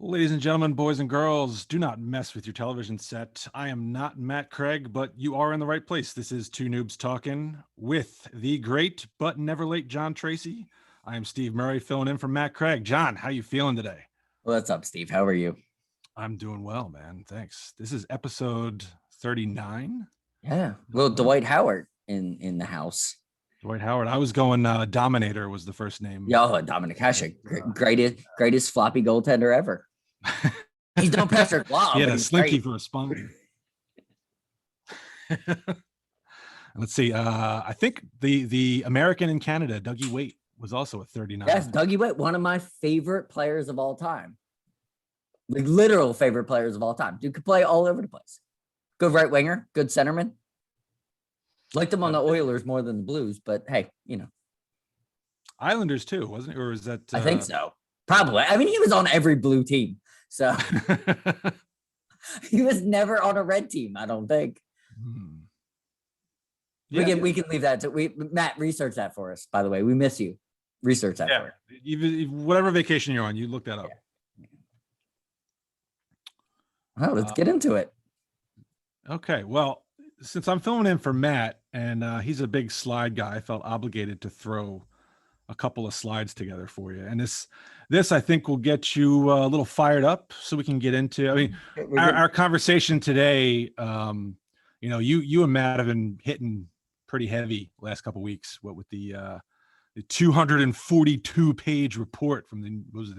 Ladies and gentlemen, boys and girls, do not mess with your television set. I am not Matt Craig, but you are in the right place. This is Two Noobs Talking with the great but never late John Tracy. I am Steve Murray filling in for Matt Craig. John, how you feeling today? What's up, Steve? How are you? I'm doing well, man. Thanks. This is episode 39. Yeah. Well, Dwight Howard in the house. Dwight Howard. I was going Dominator was the first name. Yo, Dominic Hasek, greatest floppy goaltender ever. He's no Patrick Law. He had but a he's slinky great. for a spine. Let's see. I think the American in Canada, Dougie Waite, was also a 39. Yes, Dougie White, one of my favorite players of all time. Like literal favorite players of all time. Dude could play all over the place. Good right winger, good centerman. Liked him on the Oilers more than the Blues, but hey, Islanders too, wasn't it? Or is that? I think so. Probably. I mean, he was on every blue team, so he was never on a red team. I don't think. Yeah, we can leave that to Matt. Research that for us. By the way, we miss you. Research that for us. Even whatever vacation you're on, you look that up. Well, let's get into it. Okay. Well, since I'm filling in for Matt and he's a big slide guy, I felt obligated to throw a couple of slides together for you. And this I think will get you a little fired up so we can get into, I mean, our conversation today, you and Matt have been hitting pretty heavy last couple of weeks, what with the 242 page report from the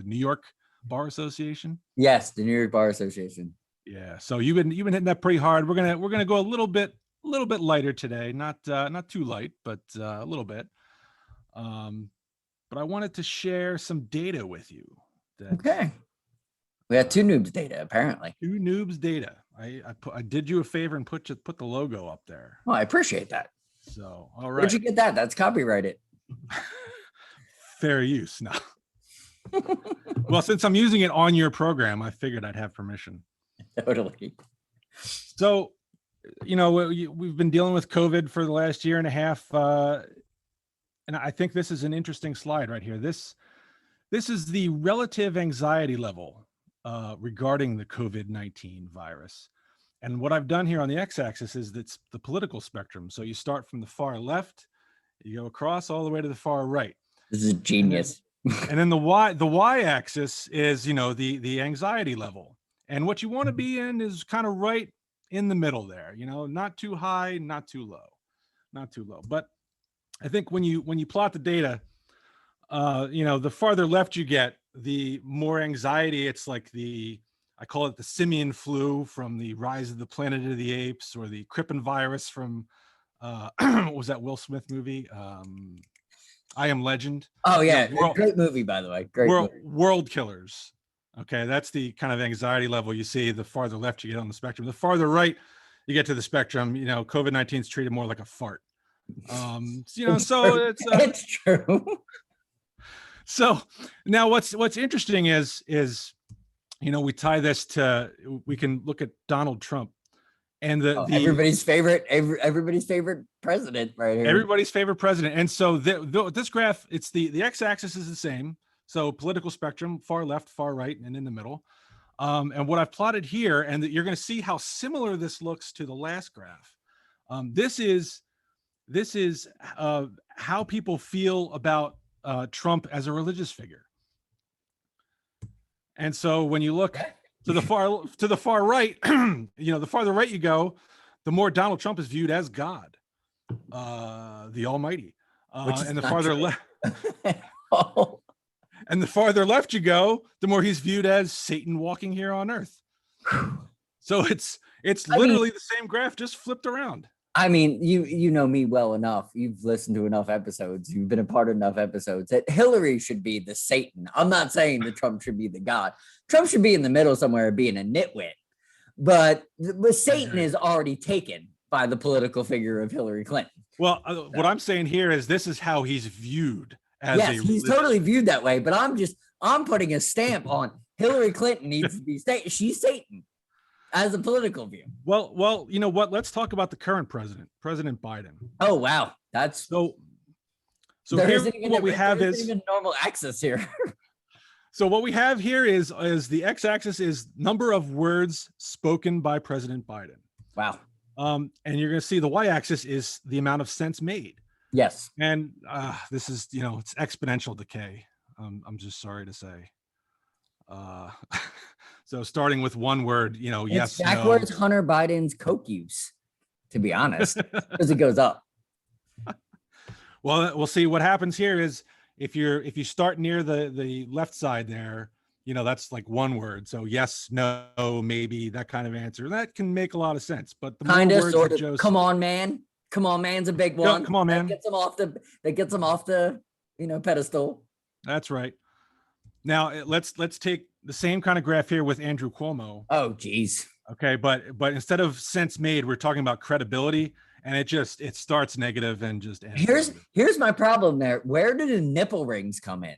New York Bar Association? Yes, the New York Bar Association. Yeah, so you've been hitting that pretty hard. We're gonna go a little bit lighter today, not too light, but a little bit. But I wanted to share some data with you. Okay, we had two noobs data apparently. Two noobs data. I did you a favor and put the logo up there. Oh, I appreciate that. So all right. Where'd you get that? That's copyrighted. Fair use. No. Well, since I'm using it on your program, I figured I'd have permission. Totally. So, we've been dealing with COVID for the last year and a half, and I think this is an interesting slide right here. This is the relative anxiety level regarding the COVID-19 virus. And what I've done here on the x-axis is that's the political spectrum. So you start from the far left, you go across all the way to the far right. This is genius. And then the y-axis is, the anxiety level. And what you want to be in is kind of right in the middle there, not too high, not too low. But I think when you plot the data, the farther left you get, the more anxiety. It's like I call it the simian flu from the Rise of the Planet of the Apes, or the Crippen virus from, what was that Will Smith movie? I Am Legend. Oh yeah, great movie, by the way. Great World Killers. Okay, that's the kind of anxiety level you see. The farther left you get on the spectrum, the farther right you get to the spectrum. COVID-19 is treated more like a fart. So it's true. So now what's interesting is we tie this to, we can look at Donald Trump and everybody's favorite president right here. Everybody's favorite president. And so this graph, it's the x-axis is the same. So political spectrum, far left, far right, and in the middle. And what I've plotted here, and that you're going to see how similar this looks to the last graph. This is how people feel about Trump as a religious figure. And so when you look to the far right, the farther right you go, the more Donald Trump is viewed as God, the Almighty. And the farther left. Oh. And the farther left you go, the more he's viewed as Satan walking here on earth. So it's literally the same graph, just flipped around. I mean, you know me well enough. You've listened to enough episodes. You've been a part of enough episodes that Hillary should be the Satan. I'm not saying that Trump should be the God. Trump should be in the middle somewhere being a nitwit. But Satan is already taken by the political figure of Hillary Clinton. Well, what I'm saying here is this is how he's viewed. He's totally viewed that way, but I'm putting a stamp on Hillary Clinton needs to be she's Satan as a political view. Well, you know what? Let's talk about the current president, President Biden. Oh wow, that's so. Here, what we have is even normal access here. So what we have here is the x-axis is number of words spoken by President Biden. Wow. And you're going to see the y-axis is the amount of sense made. Yes. And this is, it's exponential decay. I'm just sorry to say. So starting with one word, yes, It's backwards no. Hunter Biden's coke use, to be honest, because it goes up. Well, we'll see what happens here is if you start near the left side there, that's like one word. So yes, no, maybe, that kind of answer. That can make a lot of sense. But the Kind more of, words sort that of. Joe Come on, man. Come on, man's a big one. Come on, man. That gets them off the pedestal. That's right. Now let's take the same kind of graph here with Andrew Cuomo. Oh, geez. Okay, but instead of sense made, we're talking about credibility, and it starts negative and just ends negative. Here's my problem there. Where do the nipple rings come in?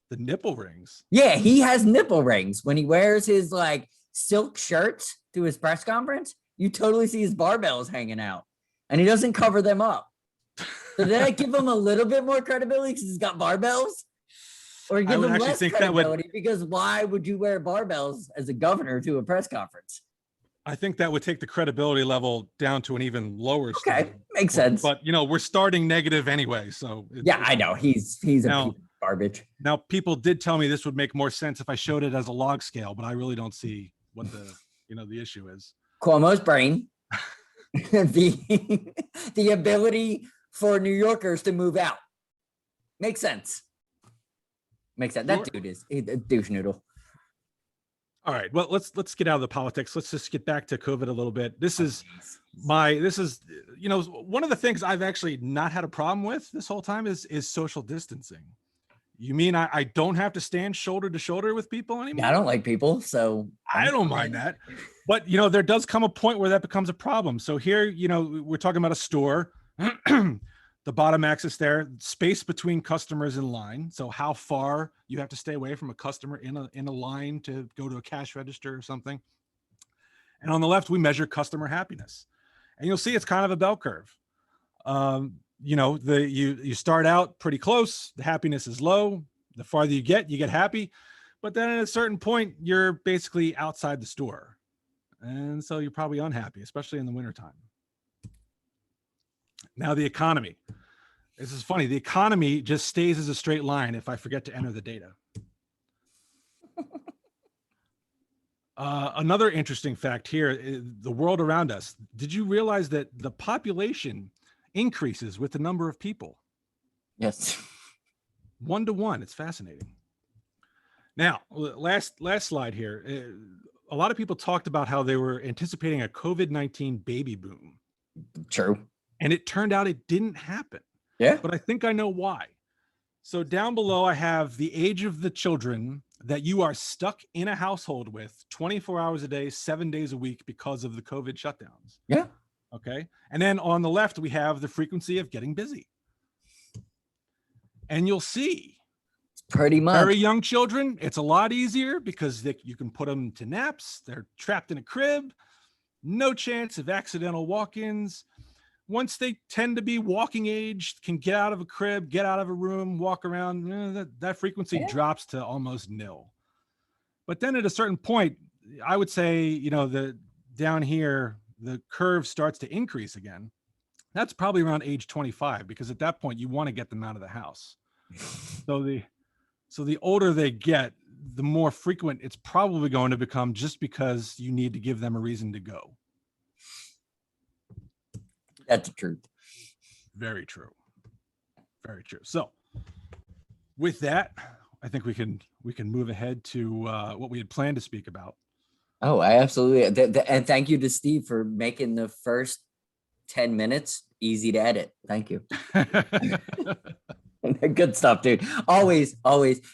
The nipple rings? Yeah, he has nipple rings when he wears his like silk shirts to his press conference. You totally see his barbells hanging out, and he doesn't cover them up. So did I give him a little bit more credibility because he's got barbells? Or give him less credibility because why would you wear barbells as a governor to a press conference? I think that would take the credibility level down to an even lower. Okay, makes sense. But we're starting negative anyway, so I know he's a piece of garbage. Now, people did tell me this would make more sense if I showed it as a log scale, but I really don't see what the issue is. Cuomo's brain, the ability for New Yorkers to move out, makes sense. Makes sense. That dude is a douche noodle. All right. Well, let's get out of the politics. Let's just get back to COVID a little bit. This is one of the things I've actually not had a problem with this whole time is social distancing. You mean I don't have to stand shoulder to shoulder with people anymore? Yeah, I don't like people, so I don't mind that. But there does come a point where that becomes a problem. So here, we're talking about a store. The bottom axis there, space between customers in line. So how far you have to stay away from a customer in a line to go to a cash register or something. And on the left, we measure customer happiness. And you'll see it's kind of a bell curve. You start out pretty close. The happiness is low. The farther you get happy. But then at a certain point, you're basically outside the store. And so you're probably unhappy, especially in the wintertime. Now the economy. This is funny. The economy just stays as a straight line if I forget to enter the data. Another interesting fact here is the world around us. Did you realize that the population increases with the number of people? Yes. 1 to 1. It's fascinating. Now, last slide here. A lot of people talked about how they were anticipating a COVID-19 baby boom. True. And it turned out it didn't happen. Yeah. But I think I know why. So down below, I have the age of the children that you are stuck in a household with 24 hours a day, 7 days a week because of the COVID shutdowns. Yeah. Okay. And then on the left, we have the frequency of getting busy. And you'll see pretty much very young children. It's a lot easier because you can put them to naps. They're trapped in a crib. No chance of accidental walk-ins. Once they tend to be walking age, can get out of a crib, get out of a room, walk around, that frequency drops to almost nil. But then at a certain point, I would say, down here, the curve starts to increase again. That's probably around age 25, because at that point you want to get them out of the house. So the older they get, the more frequent it's probably going to become, just because you need to give them a reason to go. That's the truth. Very true. Very true. So with that, I think we can move ahead to what we had planned to speak about. Oh, I absolutely. And thank you to Steve for making the first 10 minutes easy to edit. Thank you. Good stuff, dude. Always.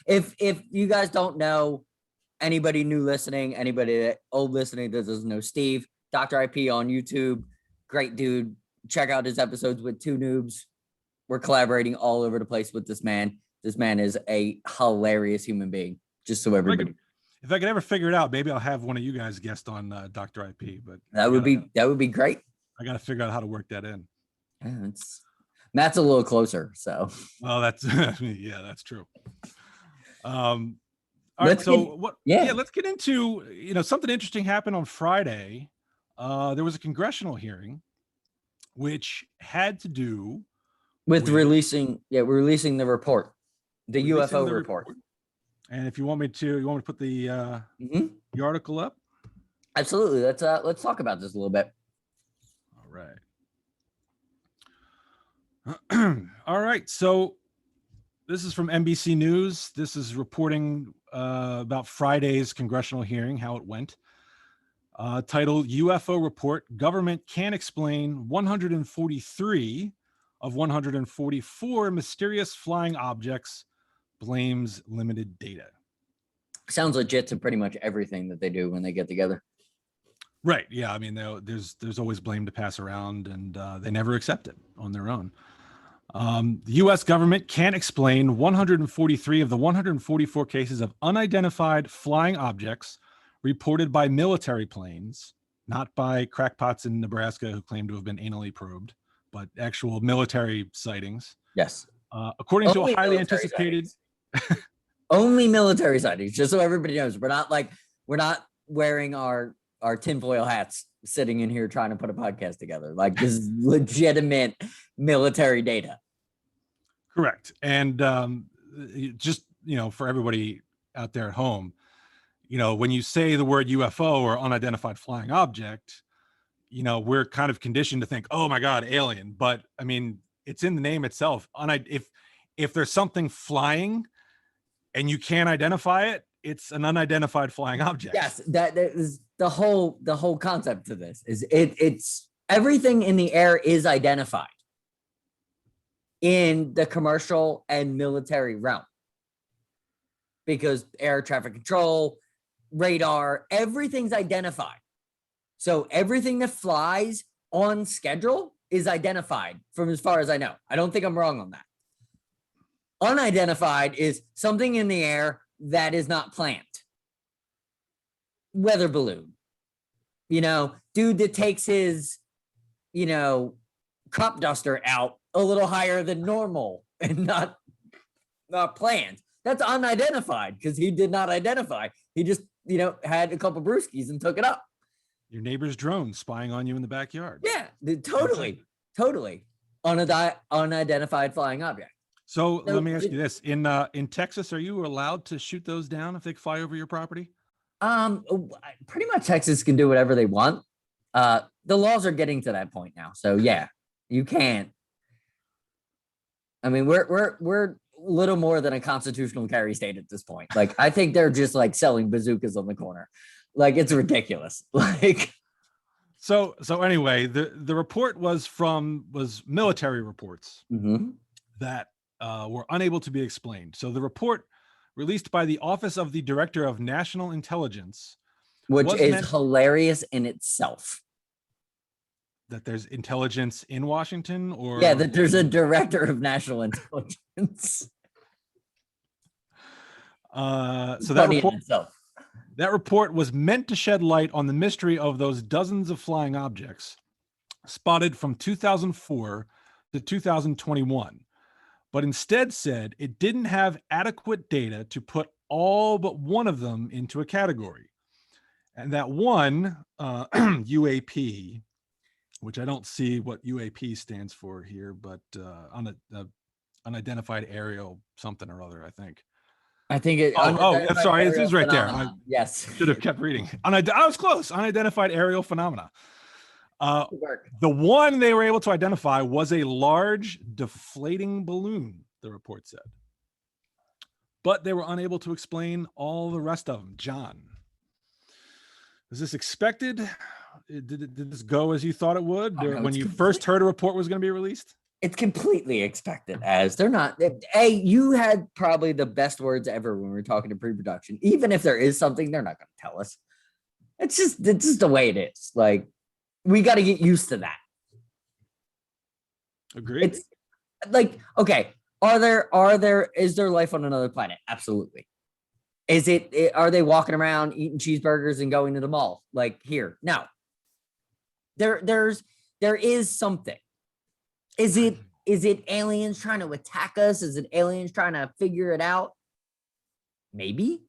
If you guys don't know, anybody new listening, anybody old listening that doesn't know Steve, Dr. IP on YouTube, great dude. Check out his episodes with Two Noobs. We're collaborating all over the place with this man. This man is a hilarious human being. Just so everybody. If I could ever figure it out, maybe I'll have one of you guys guest on Dr. IP. But that would be great. I got to figure out how to work that in. Yeah, Matt's a little closer, so. Oh, that's yeah, that's true. All right. Let's So get what? yeah. Yeah, let's get into something interesting happened on Friday. There was a congressional hearing, which had to do With with releasing the report, the releasing UFO the report. report. And if you want me to put the article up? Absolutely. Let's talk about this a little bit. All right. All right. So this is from NBC News. This is reporting about Friday's congressional hearing, how it went. Titled UFO Report, Government Can't Explain 143 of 144 Mysterious Flying Objects, Blames Limited Data. Sounds legit to pretty much everything that they do when they get together. Right. Yeah. I mean, there's always blame to pass around, and they never accept it on their own. The U.S. government can't explain 143 of the 144 cases of unidentified flying objects reported by military planes, not by crackpots in Nebraska who claim to have been anally probed, but actual military sightings. Yes. According to a highly anticipated... Only military sightings, just so everybody knows. We're not wearing our tinfoil hats sitting in here trying to put a podcast together. Like, this is legitimate military data. Correct. And just, for everybody out there at home, when you say the word UFO or unidentified flying object, we're kind of conditioned to think, oh my God, alien. But I mean, it's in the name itself. If there's something flying and you can't identify it, it's an unidentified flying object. Yes, that is the whole concept to this. Is it's everything in the air is identified in the commercial and military realm, because air traffic control, radar, everything's identified. So everything that flies on schedule is identified, from as far as I know. I don't think I'm wrong on that. Unidentified is something in the air that is not planned. Weather balloon, dude that takes his, crop duster out a little higher than normal and not planned. That's unidentified because he did not identify. He just, had a couple brewskis and took it up. Your neighbor's drone spying on you in the backyard. Yeah, totally. Unidentified flying object. So let me ask you this: in Texas, are you allowed to shoot those down if they fly over your property? Pretty much Texas can do whatever they want. The laws are getting to that point now, so yeah, you can't. I mean, we're little more than a constitutional carry state at this point. Like, I think they're just like selling bazookas on the corner. Like, it's ridiculous. Like, so anyway, the report was military reports that were unable to be explained. So the report, released by the Office of the Director of National Intelligence, which is hilarious in itself. That there's intelligence in Washington, or that there's a Director of National Intelligence. So that report was meant to shed light on the mystery of those dozens of flying objects spotted from 2004 to 2021, but instead said it didn't have adequate data to put all but one of them into a category. And that one, UAP, which I don't see what UAP stands for here, but unidentified aerial something or other, I think. I'm sorry, it is right there. Yes. Should have kept reading. I was close. Unidentified aerial phenomena. The one they were able to identify was a large deflating balloon, the report said. But they were unable to explain all the rest of them. John, was this expected? Did this go as you thought it would when you first heard a report was going to be released? It's completely expected, as they're not. Hey, you had probably the best words ever when we were talking to pre-production. Even if there is something, they're not going to tell us. It's just the way it is. Like, we got to get used to that. Agreed. It's like, okay, is there life on another planet? Absolutely. Are they walking around eating cheeseburgers and going to the mall like here? No. There is something. Is it aliens trying to attack us? Is it aliens trying to figure it out? Maybe.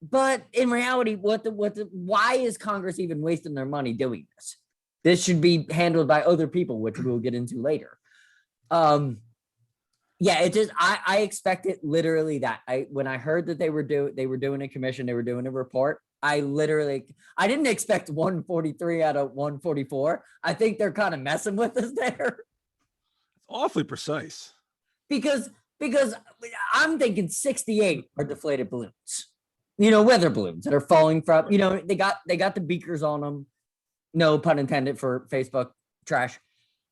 But in reality, why is Congress even wasting their money doing this? This should be handled by other people, which we'll get into later. Yeah, it just I expected literally that. When I heard that they were doing a commission, they were doing a report. I didn't expect 143 out of 144. I think they're kind of messing with us there. Awfully precise. Because I'm thinking 68 are deflated balloons. Weather balloons that are falling from, they got the beakers on them. No pun intended for Facebook trash.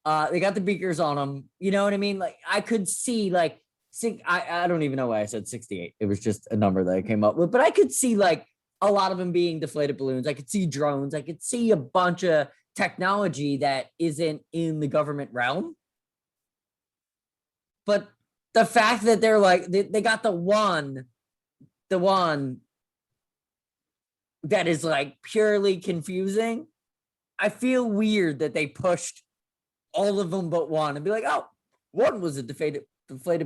They got the beakers on them. You know what I mean? Like I could see like I don't even know why I said 68. It was just a number that I came up with, but I could see like a lot of them being deflated balloons. I could see drones. I could see a bunch of technology that isn't in the government realm. But the fact that they're like, they got the one that is like purely confusing. I feel weird that they pushed all of them but one and be like, oh, one was a deflated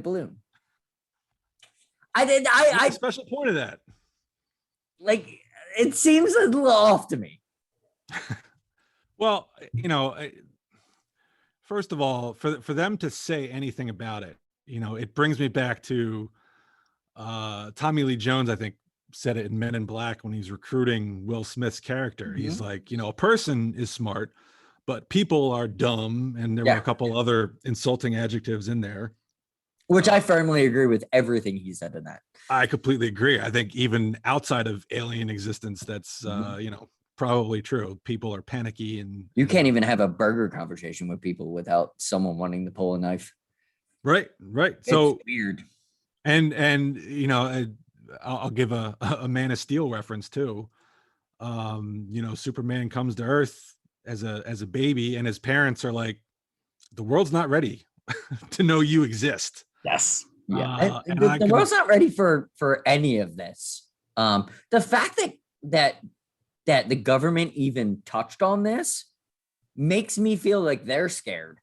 balloon. I special point of that. Like, it seems a little off to me. Well, first of all, for them to say anything about it, it brings me back to Tommy Lee Jones, I think, said it in Men in Black when he's recruiting Will Smith's character. Mm-hmm. He's like, a person is smart, but people are dumb. And there were a couple other insulting adjectives in there. Which I firmly agree with everything he said in that. I completely agree. I think even outside of alien existence, that's, probably true. People are panicky and you can't even have a burger conversation with people without someone wanting to pull a knife. Right. So it's weird. And I'll give a Man of Steel reference too. Superman comes to Earth as a baby, and his parents are like, the world's not ready to know you exist. Yes. Yeah. The world's not ready for any of this. The fact that the government even touched on this makes me feel like they're scared.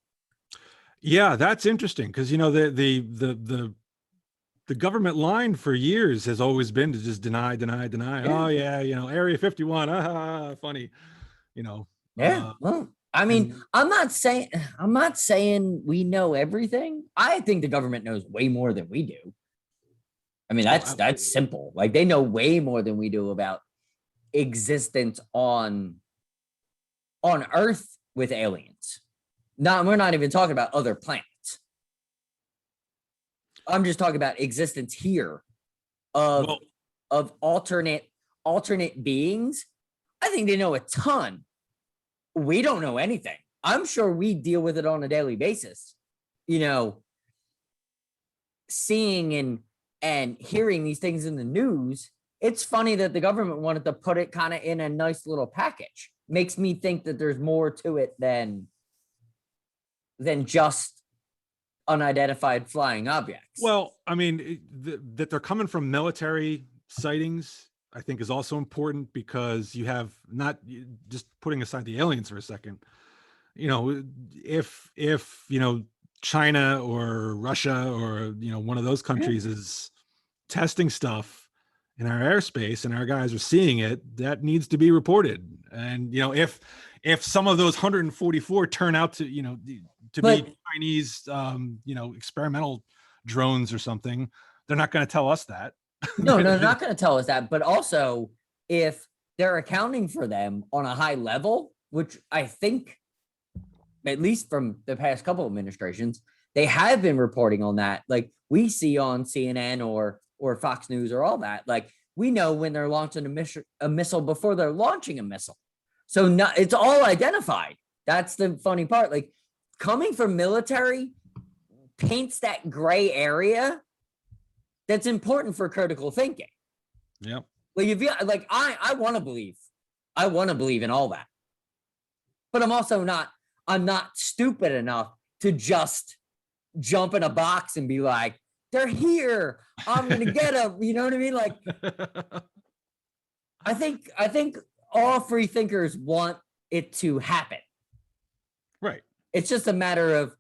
Yeah, that's interesting because the government line for years has always been to just deny. Yeah. Oh yeah, Area 51. Funny, Yeah. Well, I mean, I'm not saying we know everything. I think the government knows way more than we do. I mean, that's simple. Like they know way more than we do about existence on Earth with aliens. We're not even talking about other planets. I'm just talking about existence here of alternate beings. I think they know a ton. We don't know anything. I'm sure we deal with it on a daily basis. Seeing and hearing these things in the news. It's funny that the government wanted to put it kind of in a nice little package. Makes me think that there's more to it than just unidentified flying objects. Well, I mean, that they're coming from military sightings, I think, is also important because you have not just putting aside the aliens for a second. If China or Russia or one of those countries is testing stuff in our airspace and our guys are seeing it, that needs to be reported. And if some of those 144 turn out to be Chinese experimental drones or something, they're not going to tell us that. No, they're not going to tell us that. But also, if they're accounting for them on a high level, which I think, at least from the past couple of administrations, they have been reporting on that. Like we see on CNN or Fox News or all that. Like we know when they're launching a missile before they're launching a missile. So it's all identified. That's the funny part. Like coming from military paints that gray area that's important for critical thinking. Yep. Like if you like, I want to believe in all that, but I'm not stupid enough to just jump in a box and be like, they're here, I'm gonna get them. You know what I mean? Like, I think all free thinkers want it to happen. Right. It's just a matter of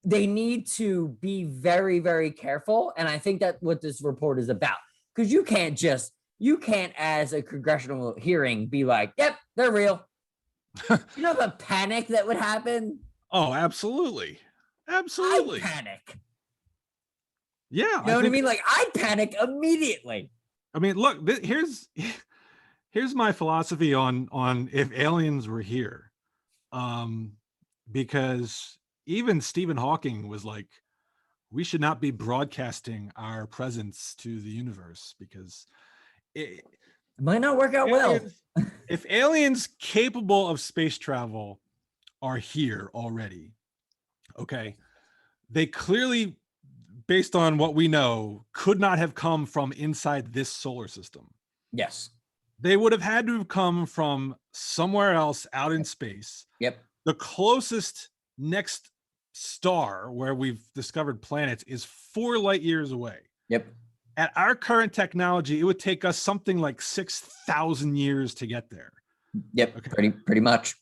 they need to be very, very careful. And I think that's what this report is about. Because you can't just you can't, as a congressional hearing, be like, "Yep, they're real." You know the panic that would happen. Oh, absolutely. I'd Absolutely. panic. Yeah, You know what I mean? Like I'd panic immediately. I mean, look, here's my philosophy on if aliens were here. Um, because even Stephen Hawking was like, we should not be broadcasting our presence to the universe because it, It might not work out well. aliens, if aliens capable of space travel are here already, okay, they clearly, based on what we know, could not have come from inside this solar system. Yes. They would have had to have come from somewhere else out in space. Yep. The closest next star where we've discovered planets is 4 light years away. Yep. At our current technology, it would take us something like 6,000 years to get there. Yep. Okay. Pretty much.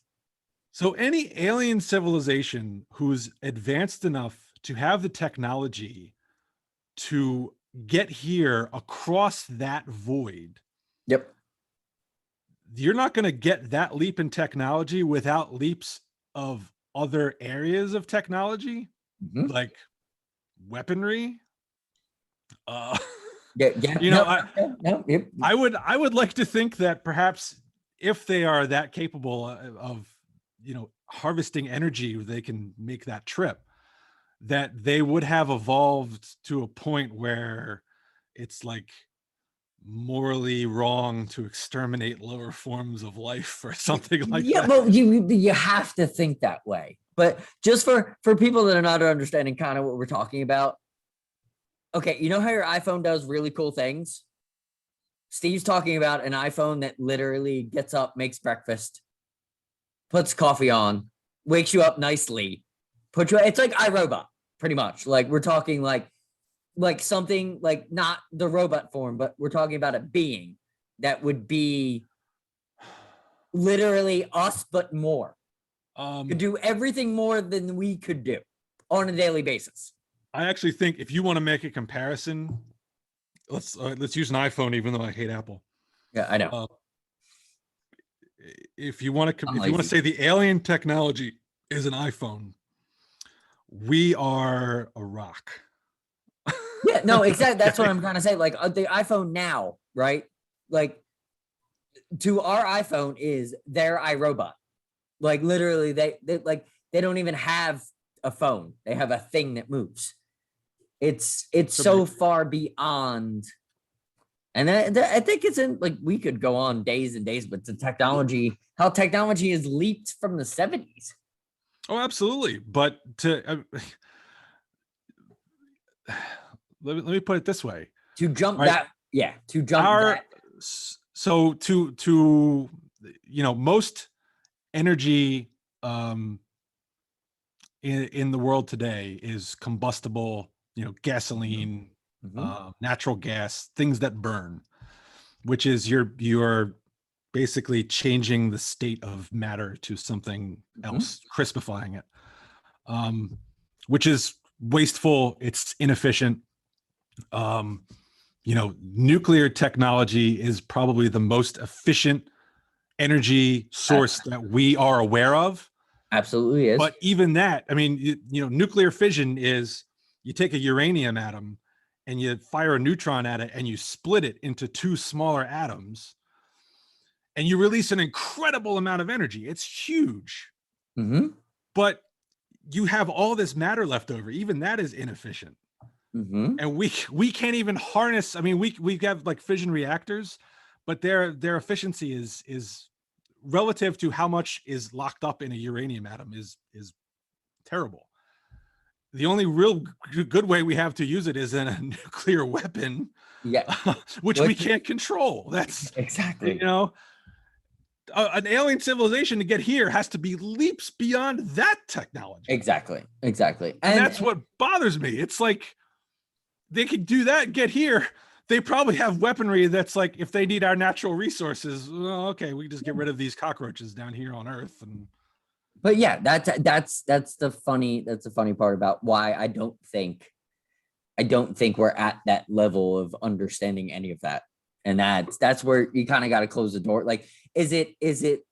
So any alien civilization who's advanced enough to have the technology to get here across that void, Yep. you're not going to get that leap in technology without leaps of other areas of technology, like weaponry. Yeah. You know, Yep. I would like to think that perhaps if they are that capable of, you know, harvesting energy, they can make that trip, that they would have evolved to a point where it's like morally wrong to exterminate lower forms of life or something like Yeah, that. well, you have to think that way. But just for people that are not understanding kind of what we're talking about, okay, you know how your iPhone does really cool things? Steve's talking about an iPhone that literally gets up, makes breakfast, puts coffee on, wakes you up nicely, it's like iRobot, pretty much. Like we're talking like something like not the robot form, but we're talking about a being that would be literally us, but more. Could do everything more than we could do on a daily basis. I actually think if you want to make a comparison, let's use an iPhone, even though I hate Apple. Yeah, I know. If you want to say the alien technology is an iPhone, we are a rock. Yeah, no, exactly. That's what I'm trying to say. Like the iPhone now, right? Like to our iPhone is their iRobot. Like literally, they don't even have a phone. They have a thing that moves. It's so far beyond. And I think it's in, like, we could go on days and days, but the technology, how technology has leaped from the 70s. Oh, absolutely. But let me put it this way. To jump that. So to you know, most energy in the world today is combustible, you know, gasoline, natural gas, things that burn, which is you're basically changing the state of matter to something else, crispifying it, which is wasteful. It's inefficient. You know, nuclear technology is probably the most efficient energy source that we are aware of. Absolutely is. But even that, I mean, you know, nuclear fission is you take a uranium atom and you fire a neutron at it and you split it into 2 smaller atoms and you release an incredible amount of energy. It's huge. But you have all this matter left over. Even that is inefficient. And we can't even harness. I mean, we have like fission reactors, but their efficiency is relative to how much is locked up in a uranium atom is terrible. The only real good way we have to use it is in a nuclear weapon, which we can't control. That's exactly, you know, an alien civilization to get here has to be leaps beyond that technology. Exactly. And that's what bothers me. It's like they could do that and get here. They probably have weaponry that's like, if they need our natural resources, well, okay, we just get rid of these cockroaches down here on Earth. But yeah, that's the funny part about why I don't think we're at that level of understanding any of that. And that's where you kind of got to close the door. Like, is it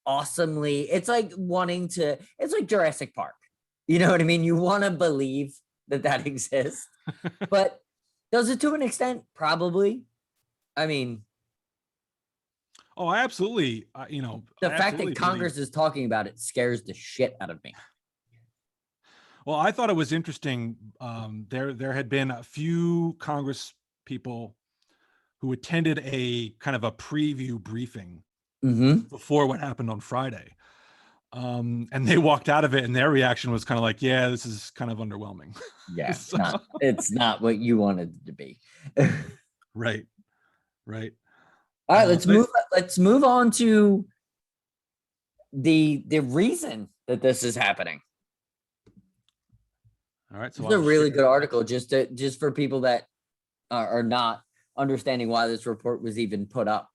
awesomely? It's like it's like Jurassic Park. You know what I mean? You want to believe that exists, but does it to an extent? Probably. I mean, Oh, I absolutely, the I fact that absolutely believe. Congress is talking about it scares the shit out of me. Well, I thought it was interesting. There had been a few Congress people who attended a kind of a preview briefing Mm-hmm. before what happened on Friday. And they walked out of it and their reaction was kind of like, yeah, this is kind of underwhelming. Yeah, So, it's not what you wanted it to be. right. Right. All right, But let's move on to the reason that this is happening. all right. So It's a I'll really share. good article just for people that are not understanding why this report was even put up.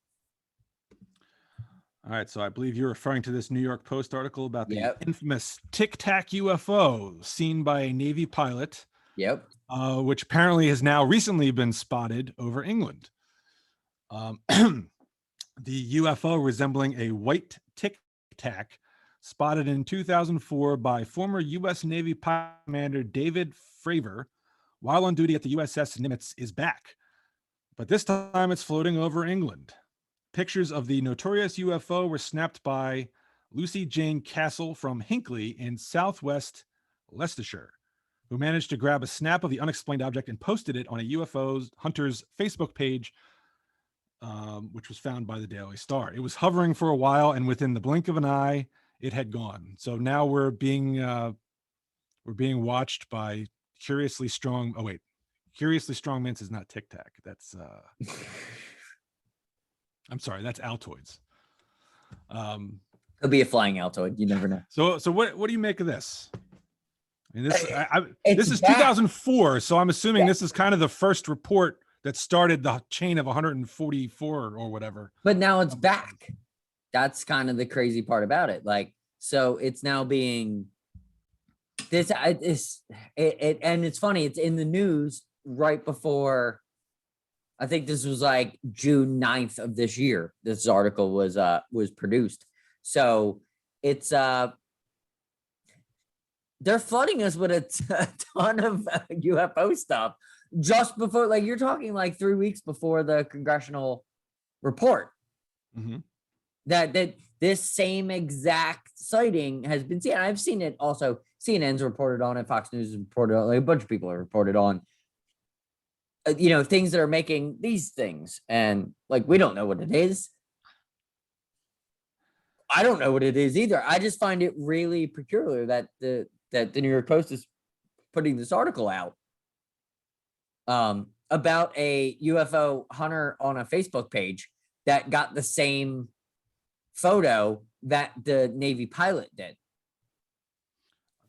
All right. So I believe you're referring to this New York Post article about the Yep. infamous Tic Tac UFO seen by a Navy pilot, Yep. which apparently has now recently been spotted over England. The UFO resembling a white Tic Tac spotted in 2004 by former U.S. Navy pilot commander David Fravor while on duty at the USS Nimitz is back. But this time it's floating over England. Pictures of the notorious UFO were snapped by Lucy Jane Castle from Hinckley in southwest Leicestershire, who managed to grab a snap of the unexplained object and posted it on a UFO hunter's Facebook page, which was found by the Daily Star. It was hovering for a while, and within the blink of an eye, it had gone. So now we're being watched by curiously strong. Oh wait, curiously strong mints is not Tic Tac. That's I'm sorry, that's Altoids. Could be a flying Altoid. You never know. So what do you make of this? I mean, It's this is back. 2004, so I'm assuming Yeah. this is kind of the first report that started the chain of 144 or whatever. But now it's back. That's kind of the crazy part about it. Like, so it's now being this is it and it's funny, it's in the news right before, I think this was like June 9th of this year. This article was produced. So it's they're flooding us with a ton of UFO stuff just before, like, you're talking like 3 weeks before the congressional report. Mm-hmm. That this same exact sighting has been seen. I've seen it also. CNN's reported on it. Fox News has reported on it. Like, a bunch of people have reported on, things that are making these things. And like, we don't know what it is. I don't know what it is either. I just find it really peculiar that the New York Post is putting this article out about a UFO hunter on a Facebook page that got the same photo that the Navy pilot did.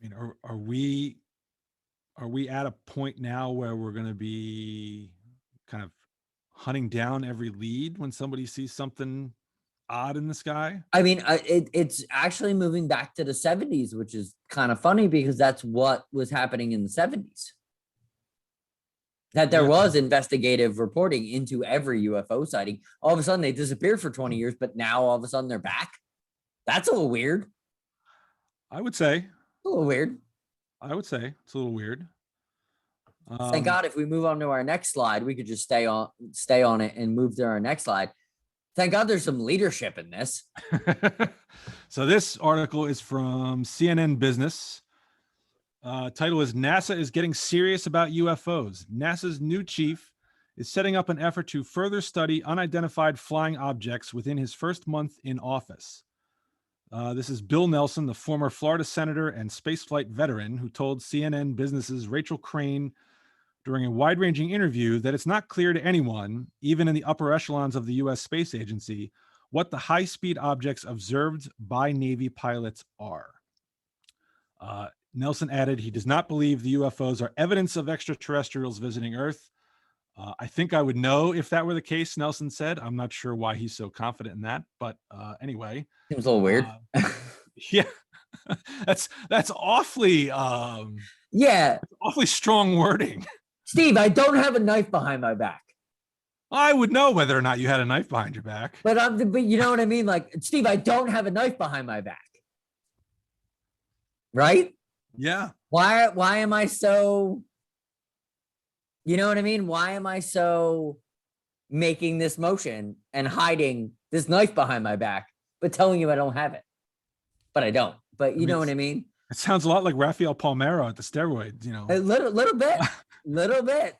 I mean, are we at a point now where we're going to be kind of hunting down every lead when somebody sees something odd in the sky? I mean, it's actually moving back to the 70s, which is kind of funny because that's what was happening in the 70s. That there was investigative reporting into every UFO sighting. All of a sudden they disappeared for 20 years, but now all of a sudden they're back. That's a little weird. I would say. A little weird. I would say it's a little weird. Thank God, if we move on to our next slide, we could just stay on it and move to our next slide. Thank God there's some leadership in this. So this article is from CNN Business. Title is NASA is getting serious about UFOs. NASA's new chief is setting up an effort to further study unidentified flying objects within his first month in office. This is Bill Nelson, the former Florida senator and spaceflight veteran, who told CNN Business's Rachel Crane during a wide-ranging interview that it's not clear to anyone, even in the upper echelons of the U.S. Space Agency, what the high-speed objects observed by Navy pilots are. Nelson added he does not believe the UFOs are evidence of extraterrestrials visiting Earth. I think I would know if that were the case, Nelson said. I'm not sure why he's so confident in that, but anyway. Seems a little weird. Yeah, that's awfully yeah, awfully strong wording. Steve, I don't have a knife behind my back. I would know whether or not you had a knife behind your back. But you know what I mean? Like, Steve, I don't have a knife behind my back. Right? Yeah. Why am I so, you know what I mean? Why am I so making this motion and hiding this knife behind my back, but telling you I don't have it? But I don't. But you know what I mean? It sounds a lot like Rafael Palmeiro at the steroids, you know. A little bit, little bit.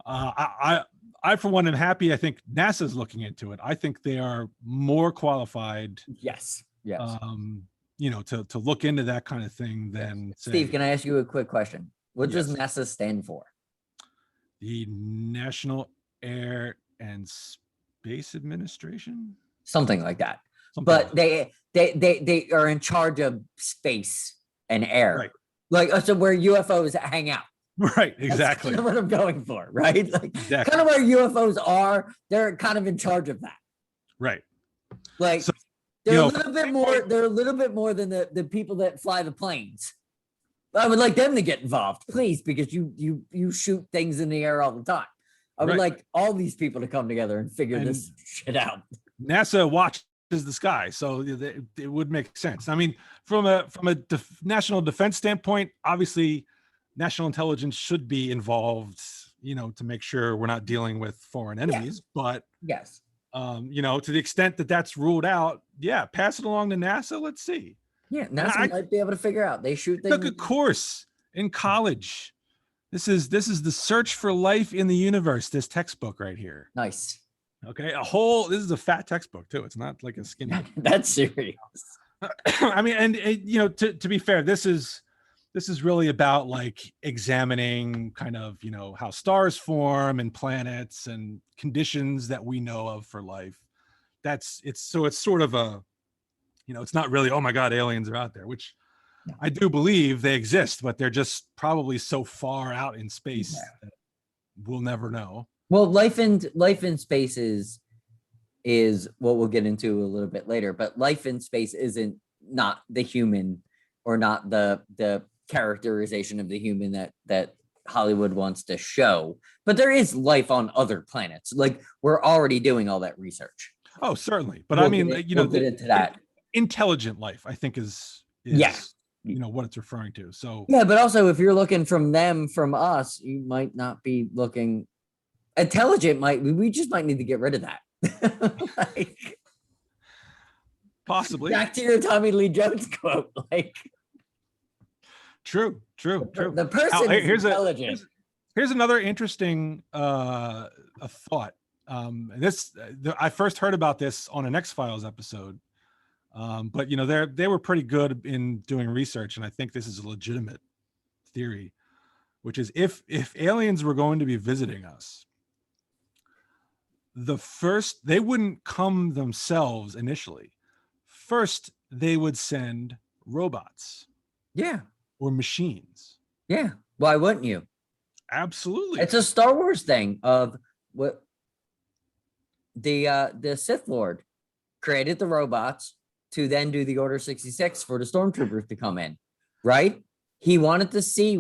I for one am happy. I think NASA's looking into it. I think they are more qualified. Yes. You know, to look into that kind of thing than Steve, can I ask you a quick question? What does Yes. NASA stand for? The National Air and Space Administration? Something like that. Something But like they are in charge of space and air. Right. Like, so where UFOs hang out. Right, exactly. That's kind of what I'm going for, right? Like, Exactly. kind of where UFOs are, they're kind of in charge of that. Right. Like, So, they're you a know, little bit more. They're a little bit more than the people that fly the planes. I would like them to get involved, please, because you shoot things in the air all the time. I would Right. like all these people to come together and figure this shit out. NASA watches the sky, so it would make sense. I mean, from a national defense standpoint, obviously, national intelligence should be involved, you know, to make sure we're not dealing with foreign enemies. But Yes. you know, to the extent that that's ruled out, yeah, pass it along to NASA. Let's see. Yeah, NASA might be able to figure out. They shoot things. Took a course in college. This is the Search for Life in the Universe. This textbook right here. Nice. Okay, this is a fat textbook too. It's not like a skinny. That's serious. I mean, and you know, to be fair, this is really about like examining kind of, you know, how stars form and planets and conditions that we know of for life. It's sort of a, you know, it's not really, oh my God, aliens are out there, which I do believe they exist, but they're just probably so far out in space that we'll never know. Well, life in space is what we'll get into a little bit later, but life in space isn't not the human or not the characterization of the human that Hollywood wants to show, but there is life on other planets. Like, we're already doing all that research. Oh, certainly. But I mean, you know, we'll get into that. Intelligent life, I think is you know what it's referring to. So yeah, but also if you're looking from us, you might not be looking intelligent. We just might need to get rid of that. Like, possibly back to your Tommy Lee Jones quote. Like, true. The person is intelligent. Here's another interesting a thought. I first heard about this on an X-Files episode. But you know, they were pretty good in doing research, and I think this is a legitimate theory, which is if aliens were going to be visiting us, they wouldn't come themselves initially. First, they would send robots. Yeah. Or machines. Yeah. Why wouldn't you? Absolutely. It's a Star Wars thing of what the Sith Lord created the robots to then do the Order 66 for the stormtroopers to come in, right? He wanted to see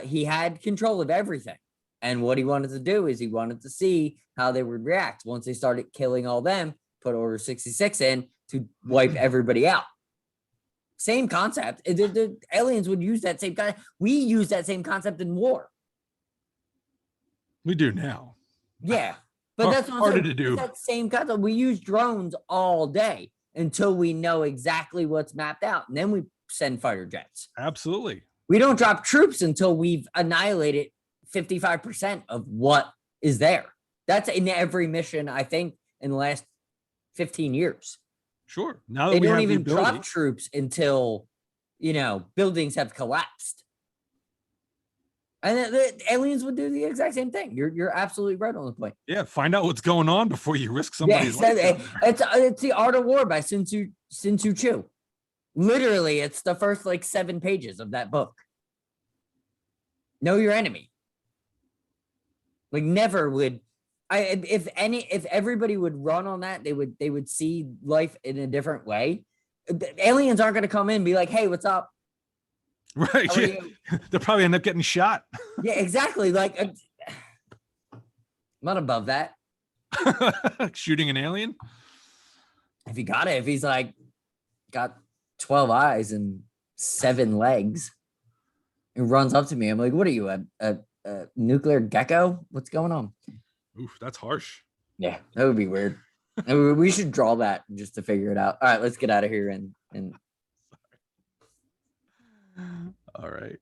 he had control of everything. And what he wanted to do is he wanted to see how they would react once they started killing all them, put Order 66 in to wipe everybody out. Same concept. The aliens would use that same concept. We use that same concept in war. We do now. Yeah. But that's harder to do. That same concept. We use drones all day until we know exactly what's mapped out. And then we send fighter jets. Absolutely. We don't drop troops until we've annihilated 55% of what is there. That's in every mission, I think, in the last 15 years. Sure. Now that they we don't have even the ability, drop troops until, you know, buildings have collapsed. And the aliens would do the exact same thing. You're absolutely right on the point. Yeah, find out what's going on before you risk somebody's life. It's The Art of War by Sun Tzu Chu. Literally, it's the first like 7 pages of that book. Know your enemy. Like, never would if everybody would run on that, they would see life in a different way. The aliens aren't going to come in and be like, "Hey, what's up?" Right. How are Yeah. you? They'll probably end up getting shot. Yeah, exactly. Like, I'm not above that. Shooting an alien. If he got it, if he's like got 12 eyes and 7 legs and runs up to me, I'm like, what are you, a nuclear gecko? What's going on? Oof, that's harsh. Yeah, that would be weird. And we should draw that just to figure it out. All right, let's get out of here and All right.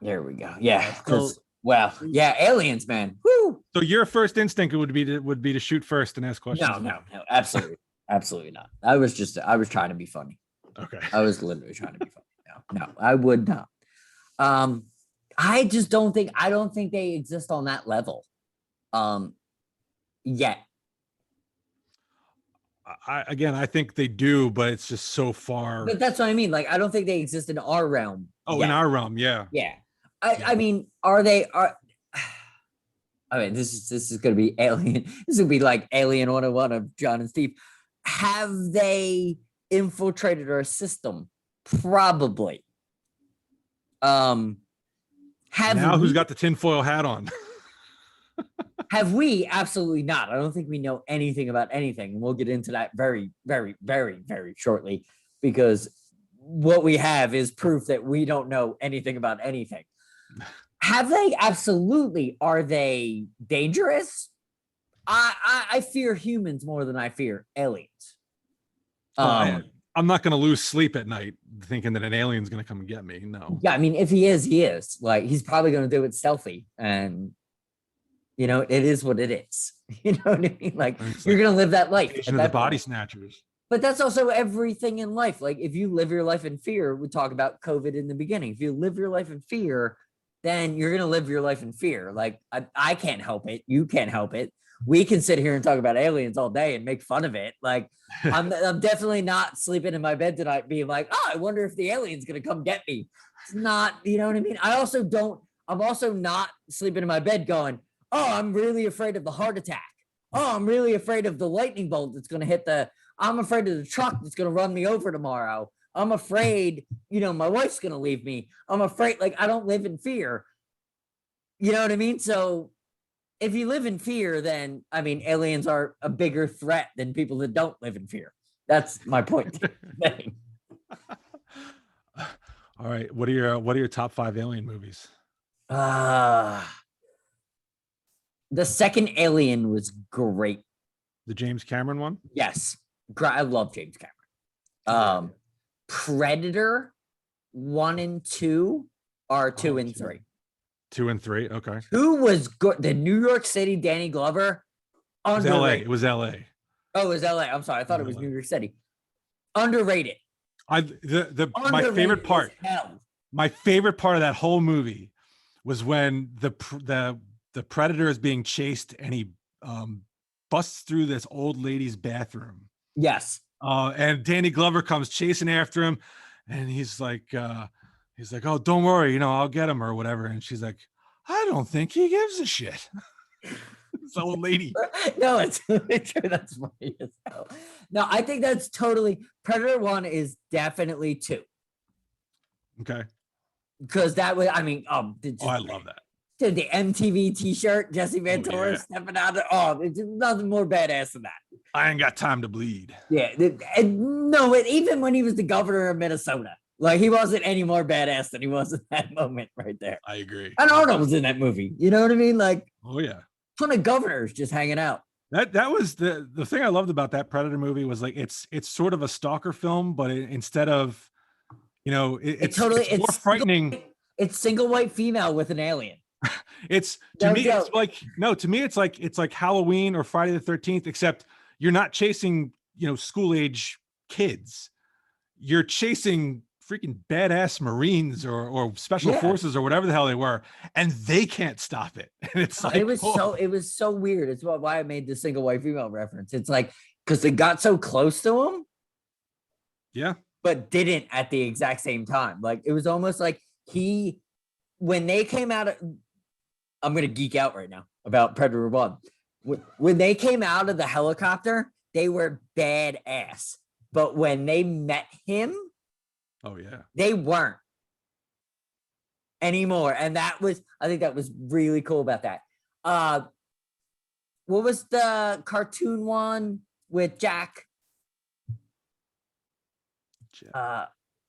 there we go. Yeah, So, because wow, yeah, aliens, man. Woo! so your first instinct would be to shoot first and ask questions. No, absolutely, absolutely not. I was trying to be funny. Okay. I was literally trying to be funny. No, I would not. I just don't think they exist on that level. Yet. I think they do, but it's just so far. But that's what I mean. Like, I don't think they exist in our realm. Oh, yet. in our realm, yeah. Yeah. I mean, are I mean, this is gonna be alien. This would be like Alien 101 of John and Steve. Have they infiltrated our system? Probably. Have Now who's we? got the tinfoil hat on? Have we? Absolutely not. I don't think we know anything about anything. And we'll get into that very, very, very, very shortly, because what we have is proof that we don't know anything about anything. Have they? Absolutely. Are they dangerous? I fear humans more than I fear aliens. I'm not going to lose sleep at night thinking that an alien's going to come and get me. No. Yeah, I mean, if he is, he is. Like, he's probably going to do it stealthy, and you know, it is what it is. You know what I mean? Like, you're going to live that life. Of the body snatchers. But that's also everything in life. Like, if you live your life in fear, we talk about COVID in the beginning. If you live your life in fear, then you're going to live your life in fear. Like, I can't help it. You can't help it. We can sit here and talk about aliens all day and make fun of it. Like, I'm definitely not sleeping in my bed tonight being like, oh, I wonder if the alien's going to come get me. It's not, you know what I mean? I'm also not sleeping in my bed going, oh, I'm really afraid of the heart attack. Oh, I'm really afraid of the lightning bolt that's going to hit I'm afraid of the truck that's going to run me over tomorrow. I'm afraid, you know, my wife's going to leave me. I'm afraid, like, I don't live in fear. You know what I mean? So if you live in fear, then, I mean, aliens are a bigger threat than people that don't live in fear. That's my point. All right. What are your top 5 alien movies? The second Alien was great. The James Cameron one? Yes. I love James Cameron. Predator 1 and 2 are 2 and 3. 2 and 3. Okay. 2 was good. The New York City Danny Glover. It was LA. Oh, it was LA. I'm sorry. I thought it was New York City. Underrated. My favorite part. My favorite part of that whole movie was when the Predator is being chased and he busts through this old lady's bathroom. Yes. And Danny Glover comes chasing after him, and he's like, oh, don't worry, you know, I'll get him or whatever. And she's like, I don't think he gives a shit. This old lady. No, it's true. That's funny as hell. No, I think that's totally Predator 1 is definitely 2. Okay. Because that was, I mean, I love that. Dude, the MTV t-shirt, Jesse Ventura stepping out of, there's nothing more badass than that. I ain't got time to bleed. Yeah. Even when he was the governor of Minnesota, like, he wasn't any more badass than he was in that moment right there. I agree. And Arnold was in that movie. You know what I mean? Like, oh yeah. Ton of governors just hanging out. That was the thing I loved about that Predator movie was, like, it's sort of a stalker film, but instead of, you know, it's more frightening. It's single white female with an alien. To me it's like Halloween or Friday the 13th, except you're not chasing, you know, school age kids. You're chasing freaking badass Marines or special forces or whatever the hell they were, and they can't stop it. And it's like, it was so weird. It's why I made the single white female reference. It's like, because they got so close to him, but didn't at the exact same time. Like, it was almost like when they came out of, I'm gonna geek out right now about Predator 1. When they came out of the helicopter, they were badass. But when they met him, oh yeah, they weren't. anymore. And I think that was really cool about that. What was the cartoon one with Jack?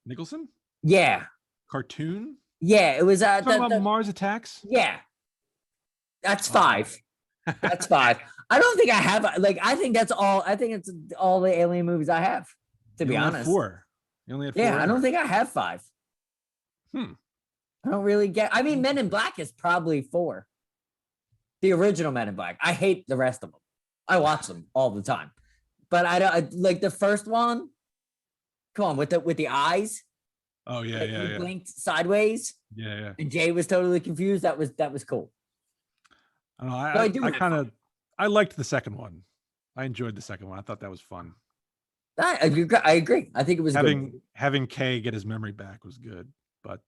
Nicholson Yeah. cartoon. Yeah, it was Talking about Mars Attacks. Yeah. That's 5. That's 5. I don't think I have I think it's all the alien movies I have, to be honest. 4. You only had 4. Yeah, I don't think I have 5. I don't really get. I mean, Men in Black is probably 4. The original Men in Black. I hate the rest of them. I watch them all the time, but I don't like the first one. Come on, with the eyes. Oh yeah, yeah. Blinked sideways. Yeah. And Jay was totally confused. That was cool. I liked the second one. I enjoyed the second one. I thought that was fun. I agree. I think it was having Kay get his memory back was good. But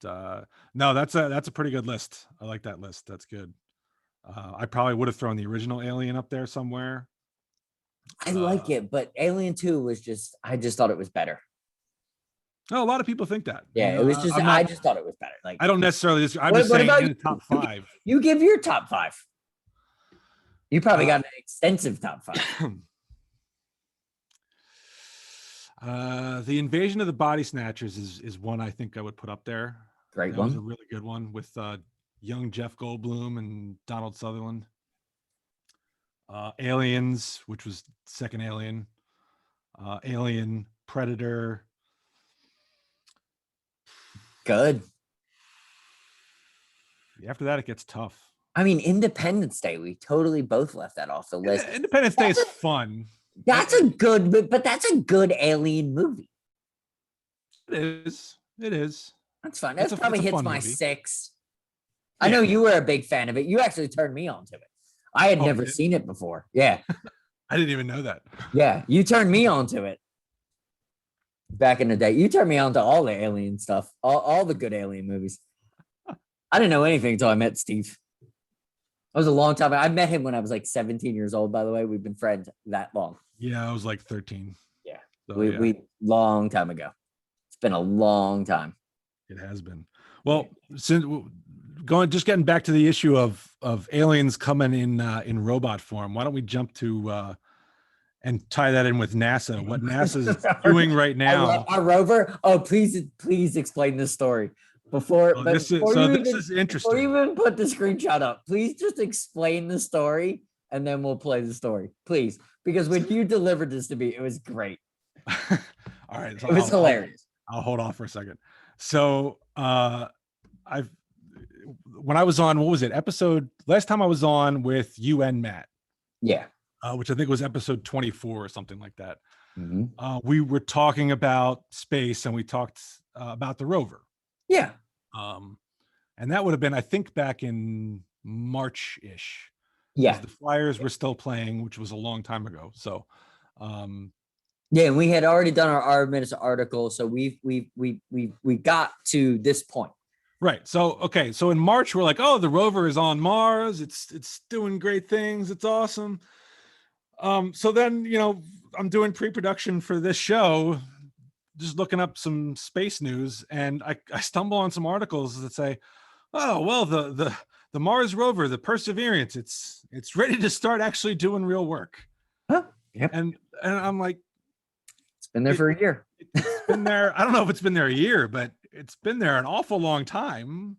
no, that's a pretty good list. I like that list. That's good. I probably would have thrown the original Alien up there somewhere. I like it, but Alien 2 was I just thought it was better. No, a lot of people think that. Yeah, it was just I just thought it was better. Like I don't necessarily I'm just saying in the top 5. You give your top 5. You probably got an extensive top 5. The Invasion of the Body Snatchers is one I think I would put up there. Great that one. Was a really good one with young Jeff Goldblum and Donald Sutherland. Aliens, which was second Alien. Alien, Predator. Good. After that, it gets tough. I mean, Independence Day, we totally both left that off the list. Independence Day is fun. That's a good, but that's a good alien movie. It is. That's fun. That probably hits my movie. 6. Yeah. I know you were a big fan of it. You actually turned me on to it. I had never seen it before. Yeah. I didn't even know that. Yeah, you turned me on to it. Back in the day, you turned me on to all the alien stuff, all the good alien movies. I didn't know anything until I met Steve. That was a long time. I met him when I was like 17 years old, by the way. We've been friends that long. Yeah, I was like 13. Yeah. So, we long time ago. It's been a long time. It has been. Well, since getting back to the issue of aliens coming in robot form, why don't we jump to and tie that in with NASA? What NASA is doing right now? Our rover. Oh, please explain this story before. This is interesting. Before you even put the screenshot up, please just explain the story, and then we'll play the story, please. Because when you delivered this to me, it was great. All right, so it was hilarious. I'll hold off for a second. So when I was on, what was it? Last time I was on with you and Matt. Yeah. Which I think was episode 24 or something like that. Mm-hmm. We were talking about space and we talked about the rover. Yeah. And that would have been, I think, back in March-ish. Yeah. The Flyers were still playing, which was a long time ago. So, yeah, and we had already done our minutes article, so we got to this point. Right. So, okay. So in March, we're like, oh, the rover is on Mars. It's doing great things. It's awesome. So then, I'm doing pre-production for this show, just looking up some space news, and I stumble on some articles that say, oh, well, the Mars rover, the Perseverance, it's ready to start actually doing real work. Huh? Yep. And I'm like, it's been there for a year. It's been there. I don't know if it's been there a year, but it's been there an awful long time.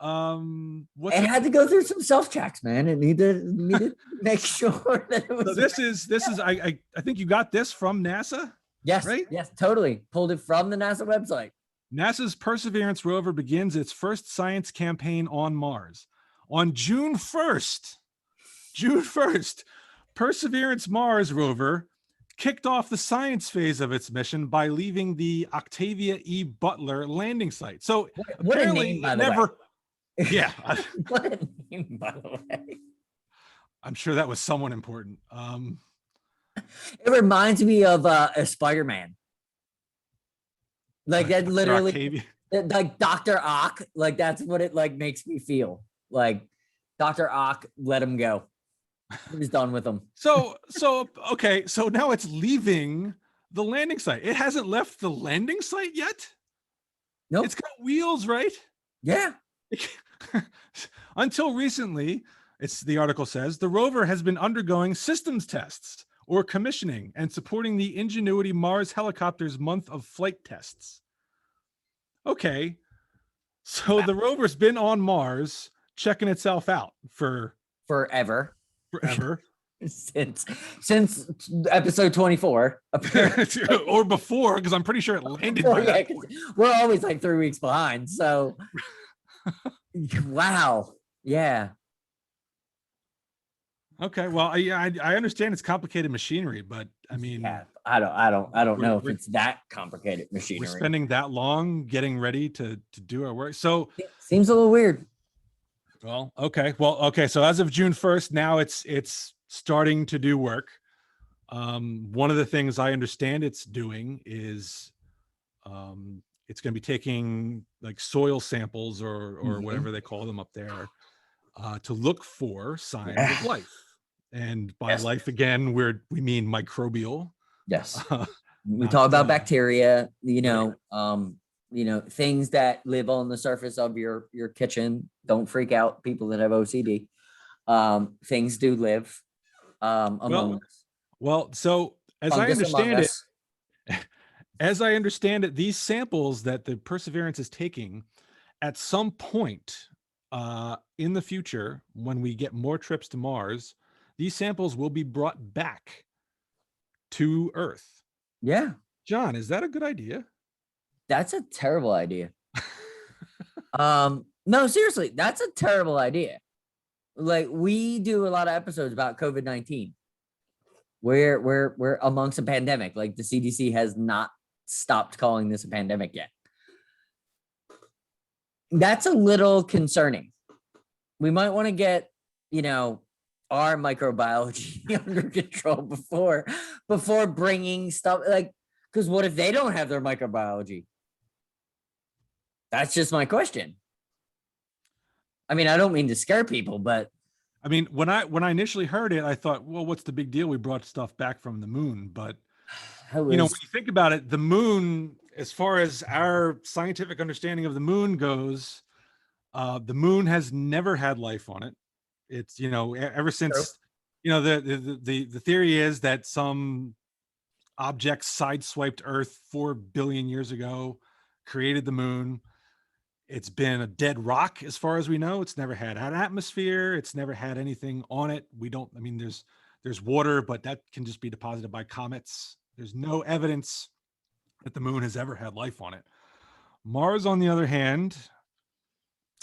It had to go through some self-checks, man. It needed to make sure that it was. So this is I think you got this from NASA. Yes, right? Yes, totally. Pulled it from the NASA website. NASA's Perseverance rover begins its first science campaign on Mars. On June 1st, Perseverance Mars rover kicked off the science phase of its mission by leaving the Octavia E. Butler landing site. So what apparently a name, by the way. Yeah. What a name, by the way. I'm sure that was someone important. It reminds me of a Spider-Man. Like that literally, like Dr. Ock, like that's what it like makes me feel. Like Dr. Ock let him go. He was done with him. So okay, so now it's leaving the landing site. It hasn't left the landing site yet? Nope. It's got wheels, right? Yeah. Until recently, the article says, the rover has been undergoing systems tests or commissioning and supporting the Ingenuity Mars helicopter's month of flight tests. Okay, so the rover's been on Mars checking itself out for forever. forever. since episode 24 or before, because I'm pretty sure it landed by that point. We're always like 3 weeks behind, so wow. Yeah. Okay, well, I understand it's complicated machinery, but I mean, yeah, I don't know if it's that complicated machinery. We're spending that long getting ready to do our work. So it seems a little weird. Well, okay. So as of June 1st, now it's starting to do work. One of the things I understand it's doing is it's going to be taking like soil samples or whatever they call them up there to look for signs of life. And by life, again, we mean microbial. Yes. We talk about bacteria, things that live on the surface of your kitchen. Don't freak out, people that have OCD. Things do live among us. Well, so as I understand it, these samples that the Perseverance is taking at some point in the future, when we get more trips to Mars, these samples will be brought back to Earth. Yeah. John, is that a good idea? That's a terrible idea. No, seriously, that's a terrible idea. Like, we do a lot of episodes about COVID-19. We're amongst a pandemic. Like, the CDC has not stopped calling this a pandemic yet. That's a little concerning. We might want to get, our microbiology under control before bringing stuff, like, because what if they don't have their microbiology? That's just my question. I mean, I don't mean to scare people, but I mean, when I initially heard it, I thought, well, what's the big deal? We brought stuff back from the moon. But when you think about it, the moon, as far as our scientific understanding of the moon goes, the moon has never had life on it. It's, ever since, the theory is that some objects sideswiped Earth 4 billion years ago, created the moon. It's been a dead rock as far as we know. It's never had an atmosphere. It's never had anything on it. There's water, but that can just be deposited by comets. There's no evidence that the moon has ever had life on it. Mars, on the other hand,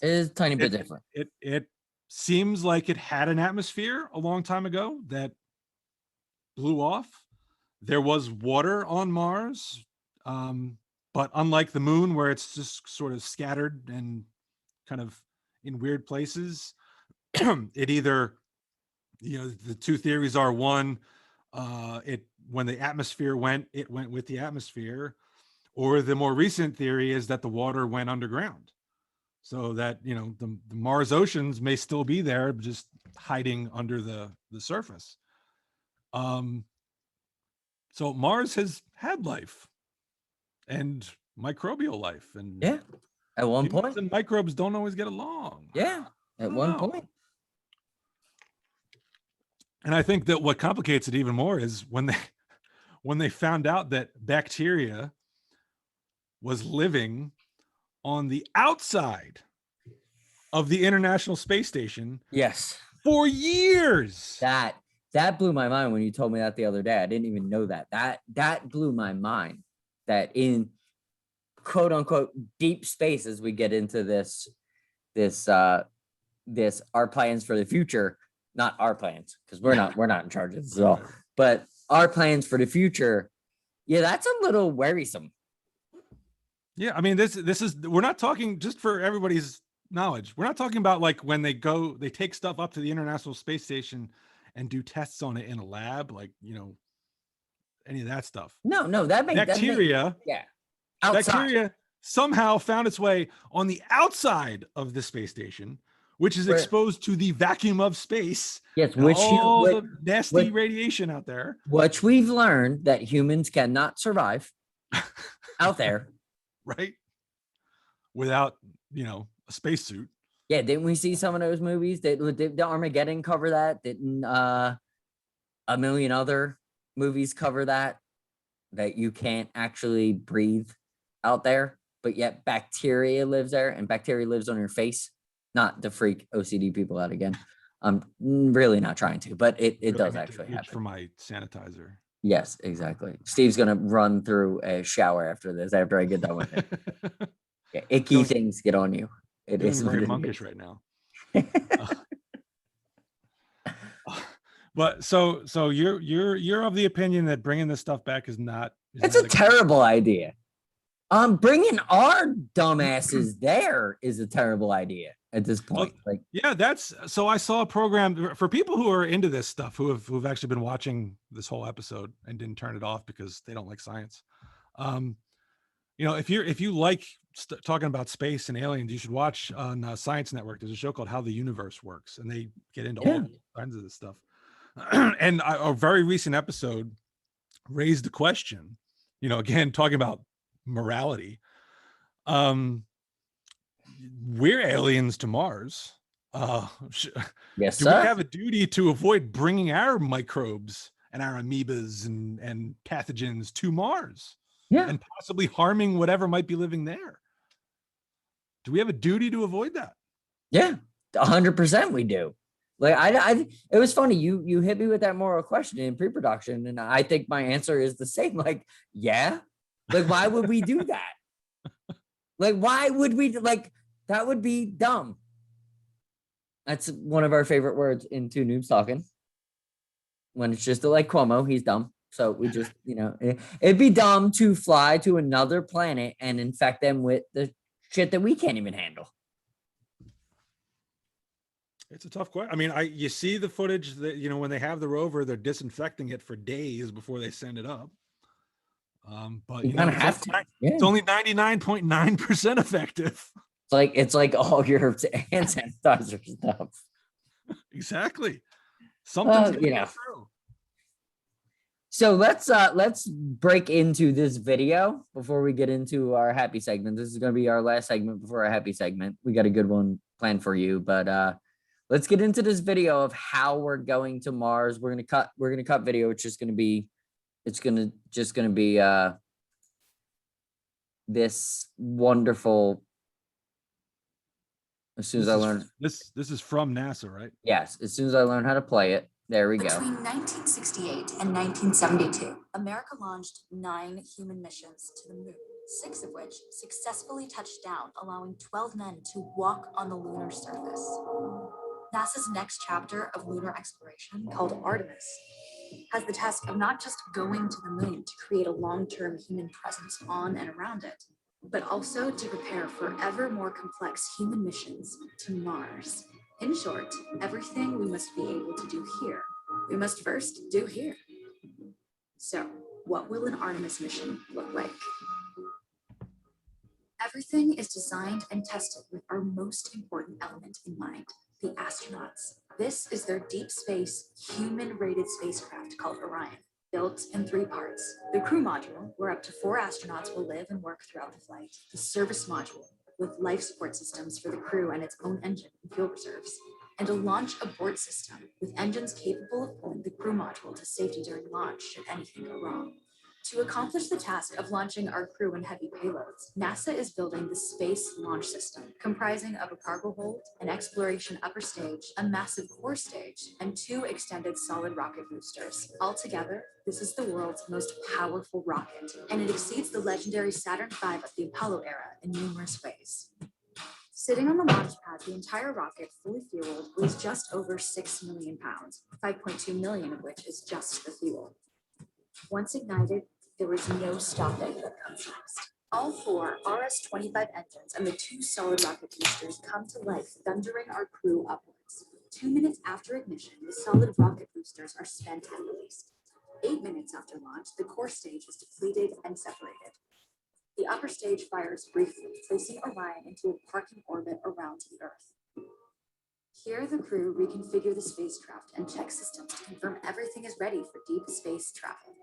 is a tiny bit different. It seems like it had an atmosphere a long time ago that blew off. There was water on Mars. But unlike the moon, where it's just sort of scattered and kind of in weird places, it either, the two theories are, one, when the atmosphere went, it went with the atmosphere, or the more recent theory is that the water went underground, so that the Mars oceans may still be there, just hiding under the surface. So Mars has had life. And microbial life, and at one point, and microbes don't always get along. At one point. And I think that what complicates it even more is when they found out that bacteria was living on the outside of the International Space Station. Yes. For years. That blew my mind when you told me that the other day. I didn't even know that. That blew my mind. That in quote unquote deep space, as we get into this our plans for the future, not our plans, because we're not in charge of this at all, but our plans for the future. Yeah, that's a little worrisome. Yeah, I mean, this is, we're not talking, just for everybody's knowledge, we're not talking about like when they take stuff up to the International Space Station and do tests on it in a lab, like, any of that stuff. No, that makes bacteria. Outside. Bacteria somehow found its way on the outside of the space station, which is exposed to the vacuum of space. Yes, the nasty radiation out there. Which we've learned that humans cannot survive out there, right? Without a spacesuit. Yeah, didn't we see some of those movies? Did the Armageddon cover that? Didn't a million other movies cover that? That you can't actually breathe out there, but yet bacteria lives there, and bacteria lives on your face. Not to freak OCD people out again. I'm really not trying to, but it Really does need to actually reach for happen. my sanitizer. Yes, exactly. Steve's gonna run through a shower after this, after I get done with it. Yeah, icky feeling things get on you. It feeling is what very it monkish is. right now. Uh, but so you're of the opinion that bringing this stuff back is not It's a a good idea. terrible idea. Bringing our dumbasses there is a terrible idea at this Well, point. Like, yeah, that's so. I saw a program for people who are into this stuff, who've actually been watching this whole episode and didn't turn it off because they don't like science. Um, if you like talking about space and aliens, you should watch on Science Network. There's a show called How the Universe Works, and they get into yeah, all kinds of this stuff. And a very recent episode raised the question, again talking about morality. Um, we're aliens to Mars. yes, Do we sir. have a duty to avoid bringing our microbes and our amoebas and pathogens to Mars Yeah, and possibly harming whatever might be living there? Do we have a duty to avoid that? yeah, 100% we do. Like, it was funny. You hit me with that moral question in pre-production, and I think my answer is the same. Like, yeah, like why would we do that? Like, why would we like that? Would be dumb. That's one of our favorite words in Two Noobs Talking. When it's just like Cuomo, he's dumb. So we just, it'd be dumb to fly to another planet and infect them with the shit that we can't even handle. It's a tough question. I mean, you see the footage that when they have the rover, they're disinfecting it for days before they send it up. But You kind of it's have to. Yeah. it's only 99.9% effective. It's like all your hand sanitizer stuff. Exactly. Something's gonna You get know. through. So let's break into this video before we get into our happy segment. This is going to be our last segment before our happy segment. We got a good one planned for you, but let's get into this video of how we're going to Mars. We're gonna cut video. It's gonna be this wonderful. As soon as I learn, This is from NASA, right? yes, as soon as I learn how to play it, there we go. Between 1968 and 1972, America launched 9 human missions to the moon, 6 of which successfully touched down, allowing 12 men to walk on the lunar surface. NASA's next chapter of lunar exploration, called Artemis, has the task of not just going to the moon to create a long-term human presence on and around it, but also to prepare for ever more complex human missions to Mars. In short, everything we must be able to do here, we must first do here. So, what will an Artemis mission look like? Everything is designed and tested with our most important element in mind, the astronauts. This is their deep space, human-rated spacecraft called Orion, built in 3 parts. The crew module, where up to 4 astronauts will live and work throughout the flight. The service module, with life support systems for the crew and its own engine and fuel reserves. And a launch abort system, with engines capable of pulling the crew module to safety during launch should anything go wrong. To accomplish the task of launching our crew and heavy payloads, NASA is building the Space Launch System, comprising of a cargo hold, an exploration upper stage, a massive core stage, and 2 extended solid rocket boosters. Altogether, this is the world's most powerful rocket, and it exceeds the legendary Saturn V of the Apollo era in numerous ways. Sitting on the launch pad, the entire rocket, fully fueled, weighs just over 6 million pounds, 5.2 million of which is just the fuel. Once ignited, there is no stopping what comes next. All 4 RS-25 engines and the 2 solid rocket boosters come to life, thundering our crew upwards. 2 minutes after ignition, the solid rocket boosters are spent and released. 8 minutes after launch, the core stage is depleted and separated. The upper stage fires briefly, placing Orion into a parking orbit around the Earth. Here, the crew reconfigure the spacecraft and check systems to confirm everything is ready for deep space travel.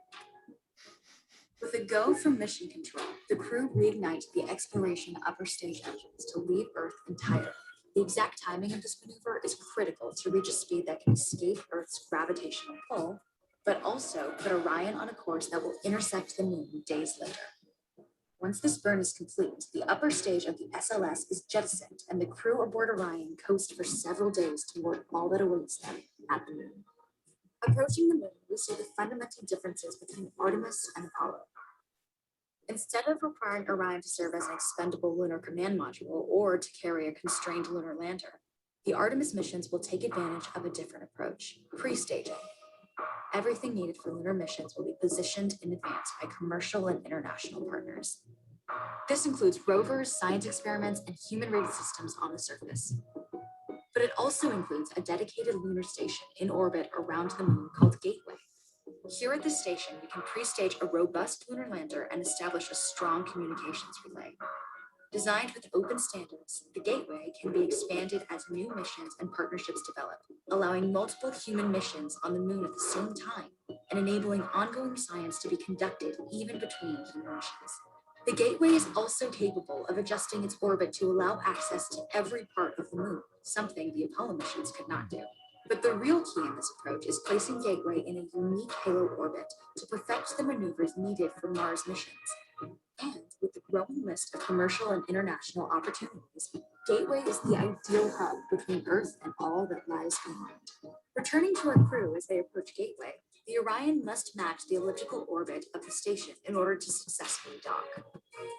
With a go from mission control, the crew reignite the exploration upper stage engines to leave Earth entirely. The exact timing of this maneuver is critical to reach a speed that can escape Earth's gravitational pull, but also put Orion on a course that will intersect the moon days later. Once this burn is complete, the upper stage of the SLS is jettisoned and the crew aboard Orion coast for several days toward all that awaits them at the moon. Approaching the moon, we see the fundamental differences between Artemis and Apollo. Instead of requiring Orion to serve as an expendable lunar command module or to carry a constrained lunar lander, the Artemis missions will take advantage of a different approach, pre-staging. Everything needed for lunar missions will be positioned in advance by commercial and international partners. This includes rovers, science experiments, and human-rated systems on the surface. But it also includes a dedicated lunar station in orbit around the moon called Gateway. Here at this station, we can pre-stage a robust lunar lander and establish a strong communications relay. Designed with open standards, the Gateway can be expanded as new missions and partnerships develop, allowing multiple human missions on the moon at the same time and enabling ongoing science to be conducted even between human missions. The Gateway is also capable of adjusting its orbit to allow access to every part of the moon, something the Apollo missions could not do. But the real key in this approach is placing Gateway in a unique halo orbit to perfect the maneuvers needed for Mars missions. And with the growing list of commercial and international opportunities, Gateway is the ideal hub between Earth and all that lies beyond. Returning to our crew as they approach Gateway, the Orion must match the elliptical orbit of the station in order to successfully dock.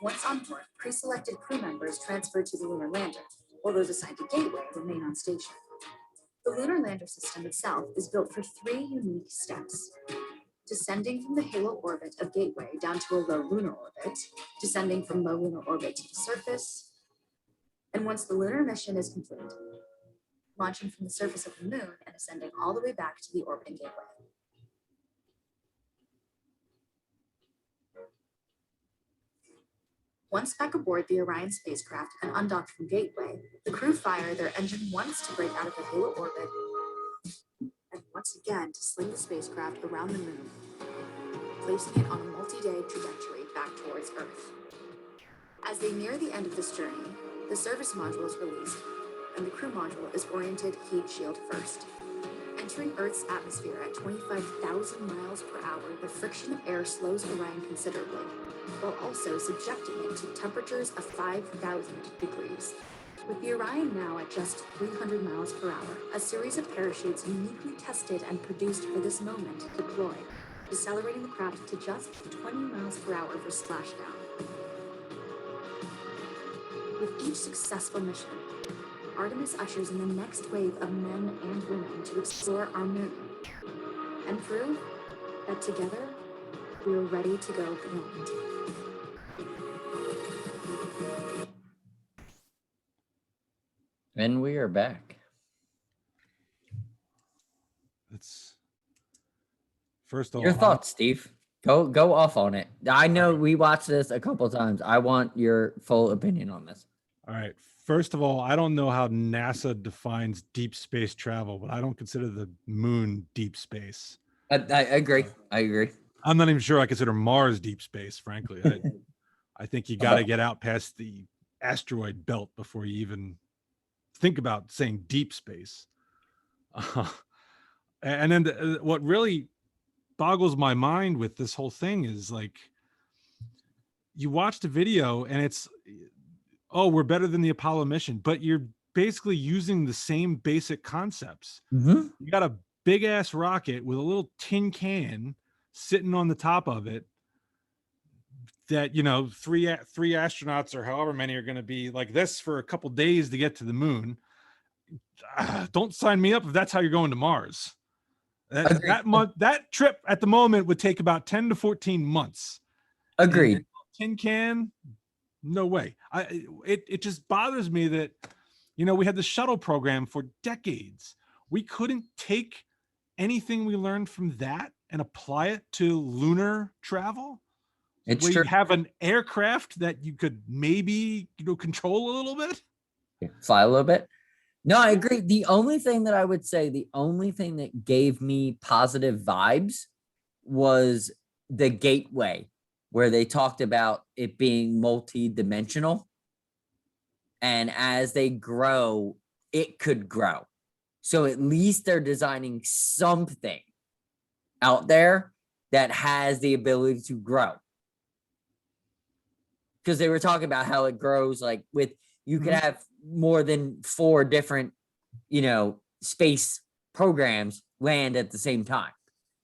Once on board, pre-selected crew members transfer to the lunar lander, while those assigned to Gateway remain on station. The lunar lander system itself is built for 3 unique steps: descending from the halo orbit of Gateway down to a low lunar orbit, descending from low lunar orbit to the surface, and once the lunar mission is complete, launching from the surface of the moon and ascending all the way back to the orbiting Gateway. Once back aboard the Orion spacecraft and undocked from Gateway, the crew fire their engine once to break out of the halo orbit, and once again to sling the spacecraft around the moon, placing it on a multi-day trajectory back towards Earth. As they near the end of this journey, the service module is released, and the crew module is oriented heat shield first. Entering Earth's atmosphere at 25,000 miles per hour, the friction of air slows Orion considerably, while also subjecting it to temperatures of 5,000 degrees. With the Orion now at just 300 miles per hour, a series of parachutes uniquely tested and produced for this moment deploy, decelerating the craft to just 20 miles per hour for splashdown. With each successful mission, Artemis ushers in the next wave of men and women to explore our moon and prove that together we are ready to go beyond. And we are back. It's first of Your all, thoughts, Steve. Go off on it. I know we watched this a couple times. I want your full opinion on this. all right. First of all, I don't know how NASA defines deep space travel, but I don't consider the moon deep space. I agree. I agree. I'm not even sure I consider Mars deep space, frankly. I think you got to get out past the asteroid belt before you even think about saying deep space. And then what really boggles my mind with this whole thing is like, you watch the video and it's, oh, we're better than the Apollo mission, but you're basically using the same basic concepts. Mm-hmm. You got a big ass rocket with a little tin can sitting on the top of it that, you know, three astronauts or however many are going to be like this for a couple days to get to the moon. Don't sign me up if that's how you're going to Mars. That trip at the moment would take about 10 to 14 months. Agreed. And tin can, no way. It just bothers me that, you know, we had the shuttle program for decades. We couldn't take anything we learned from that and apply it to lunar travel. It's where true. you have an aircraft that you could maybe, you know, control a little bit. Fly a little bit. No, I agree. The only thing that I would say, the only thing that gave me positive vibes was the Gateway, where they talked about it being multi-dimensional. And as they grow, it could grow. So at least they're designing something out there that has the ability to grow. Because they were talking about how it grows, like with you could have more than 4 different, space programs land at the same time.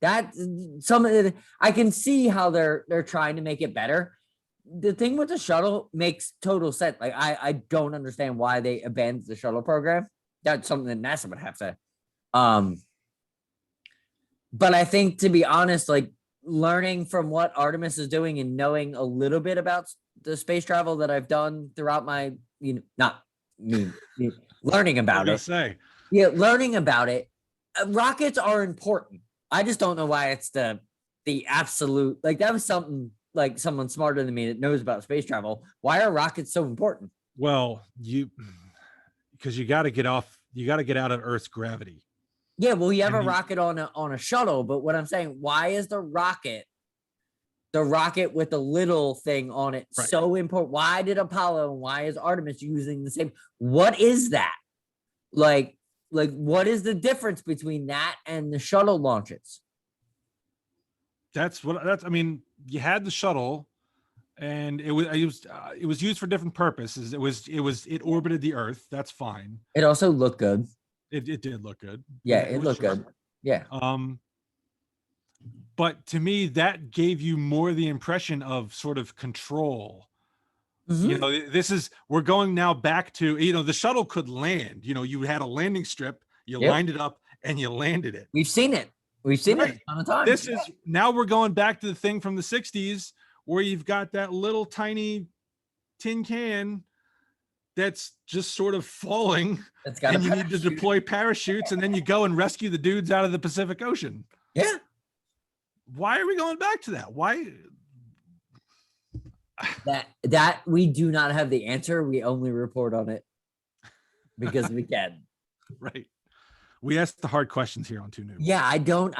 That some of it, I can see how they're trying to make it better. The thing with the shuttle makes total sense. Like I don't understand why they abandoned the shuttle program. That's something that NASA would have to. But I think, to be honest, like learning from what Artemis is doing and knowing a little bit about the space travel that I've done throughout my, not me, learning about it. Yeah, learning about it. Rockets are important. I just don't know why it's the absolute, like that was something like someone smarter than me that knows about space travel. Why are rockets so important? Well, because you got to get out of Earth's gravity. Yeah, well, you have a rocket on a shuttle, but what I'm saying, why is the rocket with the little thing on it so important? Why did Apollo and why is Artemis using the same? What is that? Like what is the difference between that and the shuttle launches? I mean, you had the shuttle and it was used for different purposes. It orbited the Earth. That's fine. It also looked good. It did look good. Yeah, it looked good. Yeah. But to me, that gave you more the impression of sort of control. We're going now back to, the shuttle could land. You had a landing strip, you lined it up, and you landed it. We've seen it. We've seen it a ton of times. Now we're going back to the thing from the 60s where you've got that little tiny tin can that's just sort of falling, and you need to deploy parachutes, and then you go and rescue the dudes out of the Pacific Ocean. Yeah. Why are we going back to that? Why? That we do not have the answer. We only report on it because we can. Right. We ask the hard questions here on TwoNoobs. Yeah, I don't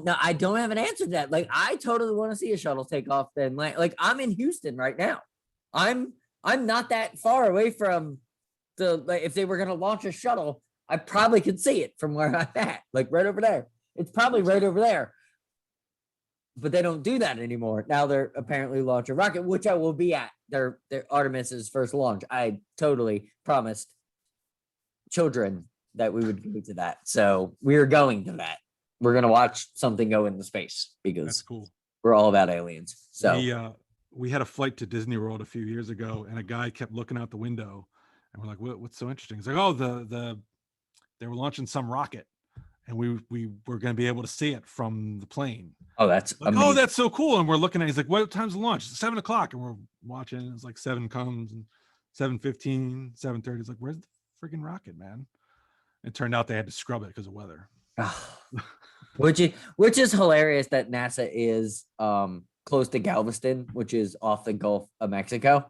know. I don't have an answer to that. Like, I totally want to see a shuttle take off then. Like I'm in Houston right now. I'm not that far away from if they were going to launch a shuttle, I probably could see it from where I'm at, like right over there. It's probably right over there. But they don't do that anymore. Now they're apparently launching a rocket, which I will be at their Artemis's first launch. I totally promised children that we would go to that. So we're going to that. We're going to watch something go into space because that's cool. We're all about aliens. So we had a flight to Disney World a few years ago, and a guy kept looking out the window, and we're like, what's so interesting? He's like, oh, they were launching some rocket, and we were going to be able to see it from the plane. Oh, that's like, oh, that's so cool. And we're looking at it. He's like, what time's the launch? It's 7:00. And we're watching. And it's like 7 comes and 7:15, 7:30. It's like, where's the freaking rocket, man? It turned out they had to scrub it because of weather. Which is hilarious that NASA is close to Galveston, which is off the Gulf of Mexico.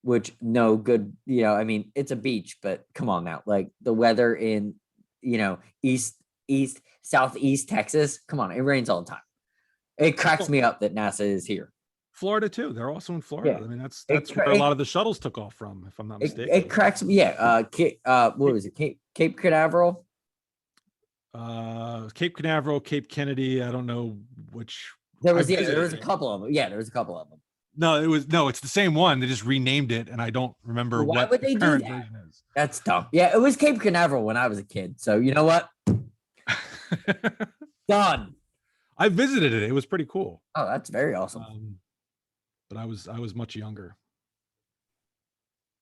Which no good, I mean, it's a beach, but come on now, like the weather in southeast Texas, come on, it rains all the time. It cracks me up that NASA is here. Florida too. They're also in Florida. Yeah. I mean, that's where a lot of the shuttles took off from, if I'm not mistaken. It cracks me. Yeah. What was it? Cape Canaveral. Cape Canaveral, Cape Kennedy. I don't know which. There was a couple of them. Yeah, there was a couple of them. No, it's the same one. They just renamed it, and I don't remember what would they the current version is. That's dumb. Yeah, it was Cape Canaveral when I was a kid. So you know what? Done. I visited it. It was pretty cool. Oh, that's very awesome. But I was much younger.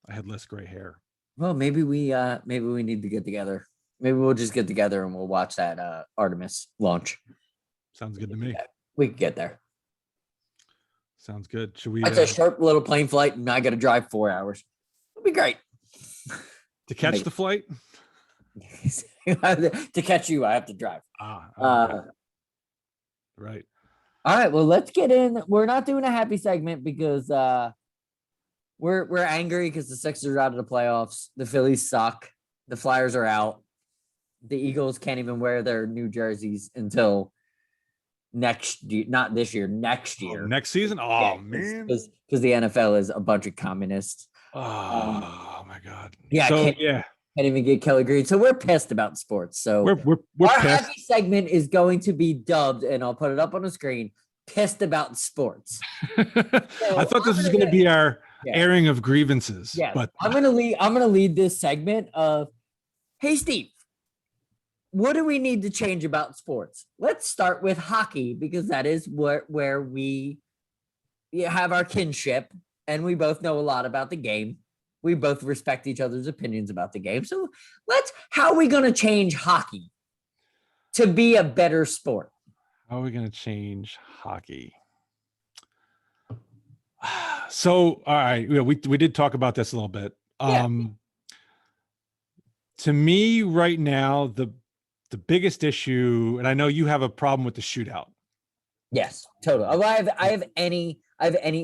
I had less gray hair. Well, maybe we need to get together. Maybe we'll just get together and we'll watch that Artemis launch. Sounds good to me. We can get there. Sounds good. Should we? That's a sharp little plane flight, and I got to drive 4 hours. It'll be great. To catch the flight? To catch you, I have to drive. Okay. Right. All right. Well, let's get in. We're not doing a happy segment because we're angry because the Sixers are out of the playoffs. The Phillies suck. The Flyers are out. The Eagles can't even wear their new jerseys until next year, not this year, next year. Next season? Oh, yeah, man. Because the NFL is a bunch of communists. Oh, my God. Yeah. So, yeah. Can't even get Kelly Green. So we're pissed about sports. So we're our pissed. happy segment is going to be dubbed, and I'll put it up on the screen. Pissed about sports. I thought this was going to be our airing of grievances. Yeah, but I'm gonna lead this segment of, hey Steve, what do we need to change about sports? Let's start with hockey because that is where we have our kinship, and we both know a lot about the game. We both respect each other's opinions about the game. So how are we going to change hockey to be a better sport? How are we going to change hockey? So, all right, we did talk about this a little bit. To me right now, the biggest issue, and I know you have a problem with the shootout. Yes, totally. I have any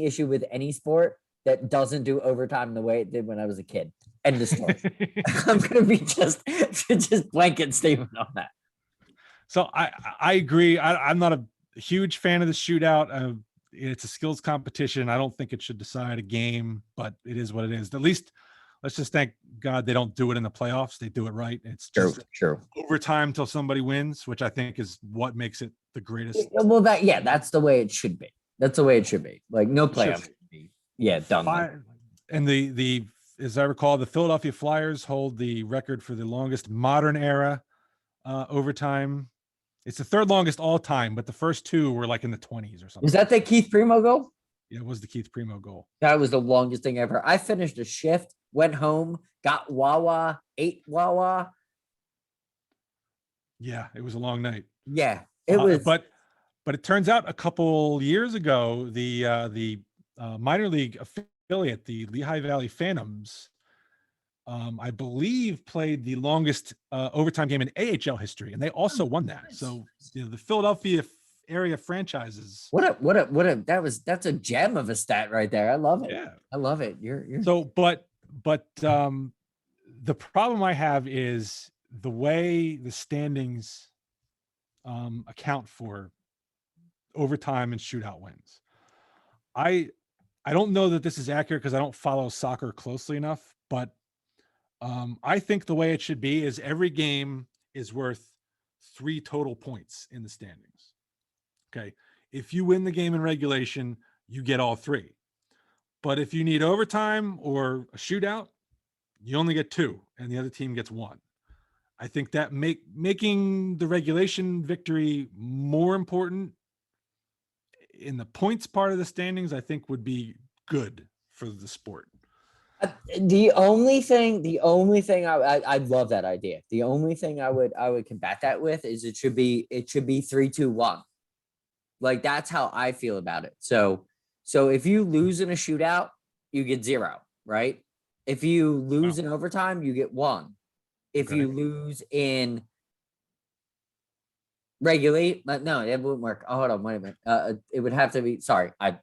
issue with any sport that doesn't do overtime the way it did when I was a kid. End of story. I'm gonna be just blanket statement on that. So I agree. I'm not a huge fan of the shootout. It's a skills competition. I don't think it should decide a game, but it is what it is. At least let's just thank God they don't do it in the playoffs. They do it right. It's just true. Overtime till somebody wins, which I think is what makes it the greatest. Well, that's the way it should be. That's the way it should be. Like no playoff. Done. And the as I recall, the Philadelphia Flyers hold the record for the longest modern era overtime. It's the third longest all time, but the first two were like in the 20s or something. Was that the Keith Primo goal? Yeah, it was the Keith Primo goal. That was the longest thing ever. I finished a shift, went home, got Wawa, ate Wawa. Yeah, it was a long night. Yeah, it was. But it turns out a couple years ago, the minor league affiliate, the Lehigh Valley Phantoms, I believe played the longest overtime game in AHL history, and they also won that. So the Philadelphia area franchises. That's a gem of a stat right there. I love it. Yeah, I love it. You're so, but the problem I have is the way the standings account for overtime and shootout wins. I don't know that this is accurate because I don't follow soccer closely enough, but I think the way it should be is every game is worth 3 total points in the standings. Okay. If you win the game in regulation, you get all 3. But if you need overtime or a shootout, you only get 2 and the other team gets 1. I think that making the regulation victory more important in the points part of the standings, I think would be good for the sport. The only thing I love that idea. The only thing I would combat that with is it should be 3-2-1. Like that's how I feel about it. So if you lose in a shootout, you get 0, right? If you lose in overtime, you get 1. If you lose in regulate, but no, it wouldn't work. Oh, hold on, wait a minute. It would have to be. Sorry, I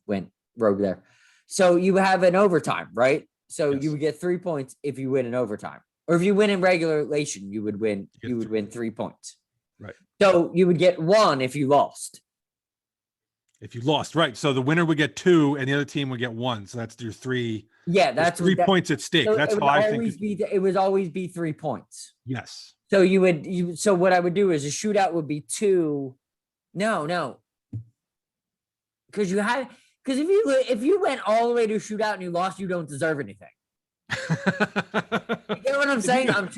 went rogue there. So you have an overtime, right? So you would get 3 points if you win in overtime, or if you win in regulation, you would win. You would win 3 points. Right. So you would get 1 if you lost. If you lost, right? So the winner would get 2, and the other team would get 1. So that's your 3. Yeah, that's 3 points at stake. So that's how I think. It would always be 3 points. Yes. So so what I would do is a shootout would be 2. No. Because if you went all the way to a shootout and you lost, you don't deserve anything. You get what I'm saying? I'm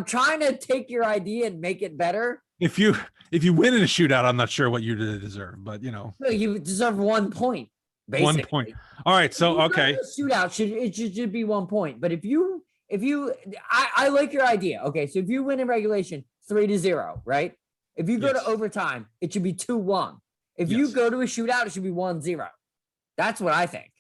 trying to take your idea and make it better. If you win in a shootout, I'm not sure what you deserve, but you deserve 1 point. Basically. 1 point. All right. So okay. Shootout should be 1 point. But if you I like your idea. Okay, so if you win in regulation 3-0, right? If you go to overtime, it should be 2-1. If you go to a shootout, it should be 1-0. That's what I think.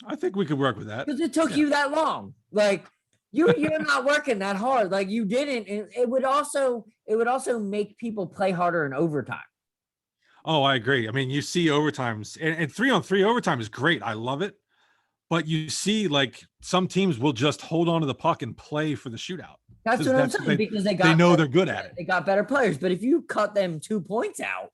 I think we could work with that because it took you that long. Like you're not working that hard. Like you didn't. And it would also make people play harder in overtime. Oh, I agree. I mean, you see overtimes and 3-on-3 overtime is great. I love it. But you see, like some teams will just hold on to the puck and play for the shootout. That's what I'm saying because they know they're good at it. They got better players. But if you cut them 2 points out,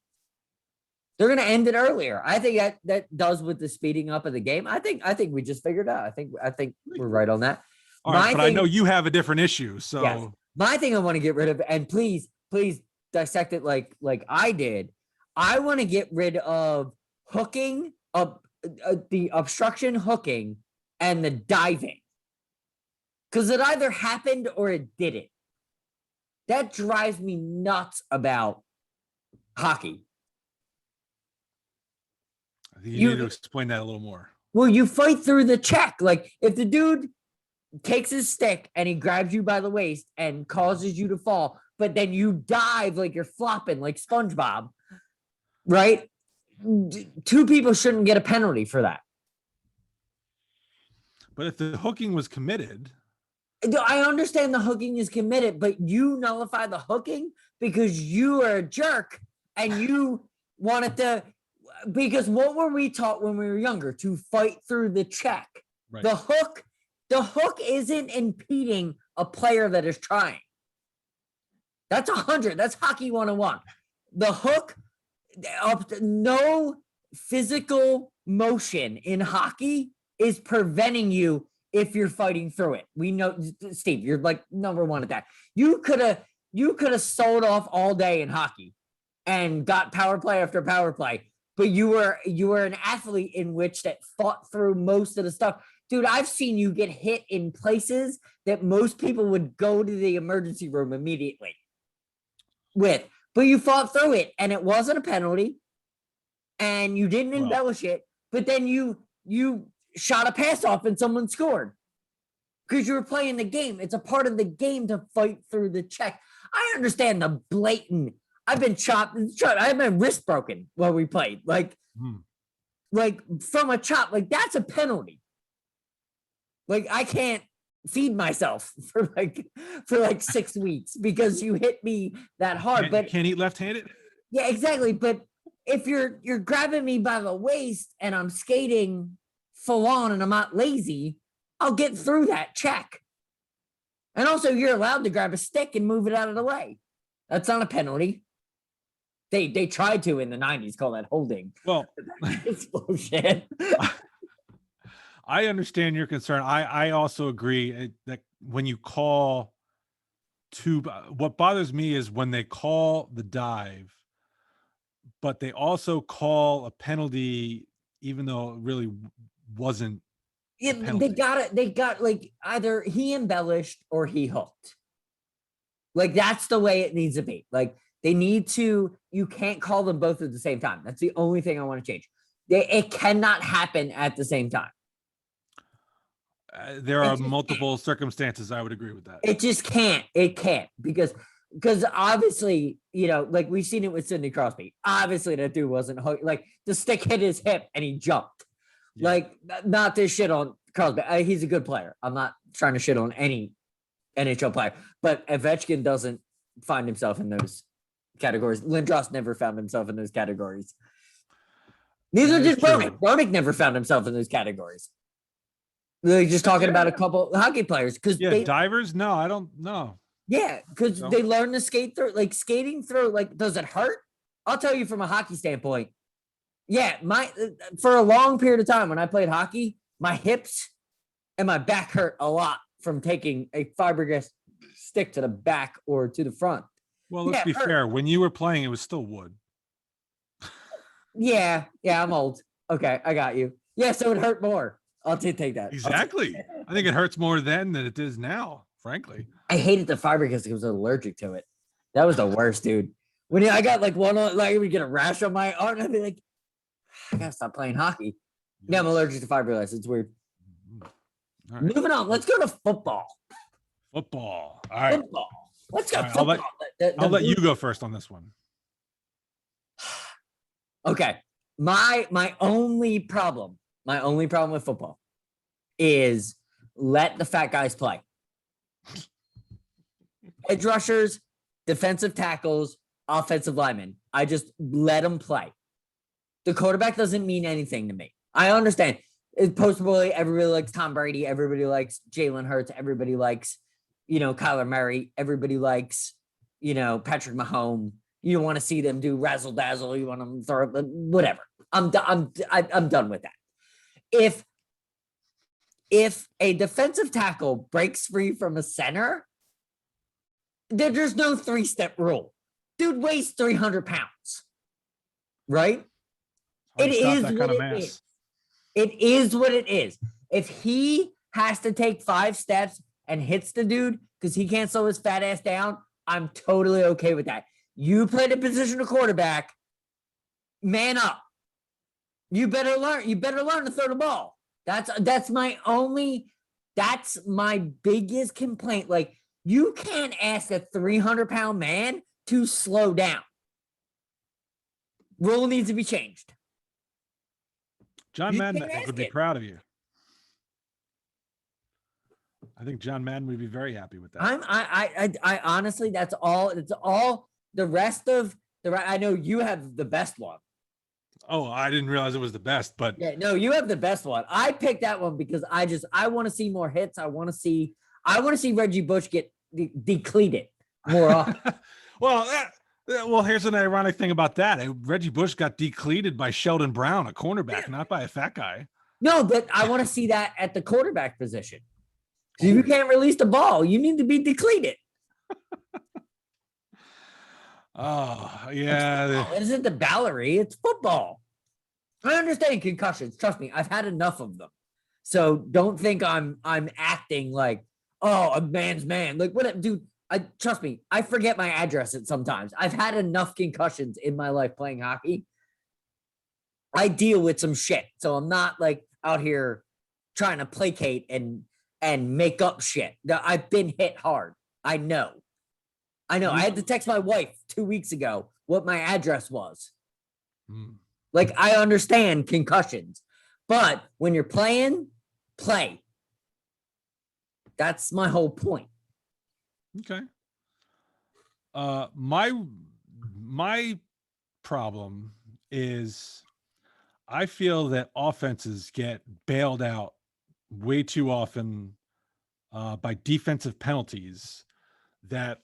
They're going to end it earlier. I think that does with the speeding up of the game. I think we just figured out. I think we're right on that. All right, but I know you have a different issue. So yes, my thing I want to get rid of, and please dissect it like I did. I want to get rid of hooking up, the obstruction hooking and the diving, because it either happened or it didn't. That drives me nuts about hockey. I think you need to explain that a little more. Well, you fight through the check. Like if the dude takes his stick and he grabs you by the waist and causes you to fall, but then you dive like you're flopping like SpongeBob, right? Two people shouldn't get a penalty for that. But if the hooking was committed, I understand the hooking is committed, but you nullify the hooking because you are a jerk and you wanted to, because what were we taught when we were younger? To fight through the check. right. The hook isn't impeding a player that is trying. That's 100. That's hockey 101. The hook, no physical motion in hockey is preventing you if you're fighting through it. We know, Steve, you're like number one at that. You could have sold off all day in hockey and got power play after power play, but you were an athlete in which that fought through most of the stuff. Dude, I've seen you get hit in places that most people would go to the emergency room immediately with, but you fought through it and it wasn't a penalty and you didn't embellish it, but then you shot a pass off and someone scored because you were playing the game. It's a part of the game to fight through the check. I understand the blatant, I've been chopped. I had my wrist broken while we played, like from a chop, like that's a penalty. Like I can't feed myself for like 6 weeks because you hit me that hard. But can't eat left-handed. Yeah, exactly. But if you're grabbing me by the waist and I'm skating full on and I'm not lazy, I'll get through that check. And also you're allowed to grab a stick and move it out of the way. That's not a penalty. They tried to in the 90s call that holding. Well, it's bullshit. I understand your concern. I also agree that when you call what bothers me is when they call the dive, but they also call a penalty, even though it really wasn't. Yeah, they got like either he embellished or he hooked. Like that's the way it needs to be. Like they need to, you can't call them both at the same time. That's the only thing I want to change. It cannot happen at the same time. There are multiple circumstances. I would agree with that. It just can't. It can't because obviously, like we've seen it with Sidney Crosby. Obviously, that dude wasn't hooked. Like the stick hit his hip and he jumped. Yeah. Like not to shit on Crosby. He's a good player. I'm not trying to shit on any NHL player, but Ovechkin doesn't find himself in those categories. Lindros never found himself in those categories. Neither did Roenick. Roenick never found himself in those categories. They're just talking about a couple hockey players because divers. No, I don't know. Yeah, because they learn to skate through, like skating through. Like, does it hurt? I'll tell you from a hockey standpoint. Yeah, for a long period of time when I played hockey, my hips and my back hurt a lot from taking a fiberglass stick to the back or to the front. Well, let's be fair. When you were playing, it was still wood. Yeah, I'm old. Okay, I got you. Yeah, so it hurt more. I'll take that. Exactly. I think it hurts more then than it is now, frankly. I hated the fiberglass because I was allergic to it. That was the worst, dude. When I got like one, like I would get a rash on my arm, and I'd be like, I gotta stop playing hockey. Yeah, I'm allergic to fiberglass. It's weird. Right. Moving on. Let's go to football. Football. All right. Football. Let's go. Football. I'll let you go first on this one. Okay. My only problem with football is let the fat guys play. Edge rushers, defensive tackles, offensive linemen. I just let them play. The quarterback doesn't mean anything to me. I understand. Post-Bowl, everybody likes Tom Brady. Everybody likes Jalen Hurts. Everybody likes, Kyler Murray. Everybody likes, Patrick Mahomes. You want to see them do razzle dazzle. You want them throw whatever. I'm done with that. If a defensive tackle breaks free from a center, there's no 3-step rule. Dude weighs 300 pounds, right? Hard It to stop is that what kind of it mass. is. It is what it is. If he has to take 5 steps and hits the dude because he can't slow his fat ass down, I'm totally okay with that. You play the position of quarterback, man up. You better learn. You better learn to throw the ball. That's my biggest complaint. Like, you can't ask a 300-pound man to slow down. Rule needs to be changed. John You Madden, I can't think, would ask be it. proud of you. I think John Madden would be very happy with that. I honestly, that's all. It's all the rest of the. I know you have the best one. Oh, I didn't realize it was the best, but Yeah, no, you have the best one. I picked that one because I want to see more hits. I want to see Reggie Bush get decleated more often. well, here's an ironic thing about that. Reggie Bush got decleated by Sheldon Brown, a cornerback, not by a fat guy. No, but I want to see that at the quarterback position. So if you can't release the ball, you need to be decleated. Oh, yeah. It isn't the Ballery, it's football. I understand concussions. Trust me, I've had enough of them. So don't think I'm acting like, oh, a man's man. Like, what, dude? Trust me, I forget my address at sometimes. I've had enough concussions in my life playing hockey. I deal with some shit, so I'm not like out here trying to placate and make up shit. I've been hit hard. I know. I had to text my wife 2 weeks ago what my address was. Like, I understand concussions, but when you're playing, play. That's my whole point. Okay. My problem is I feel that offenses get bailed out way too often by defensive penalties that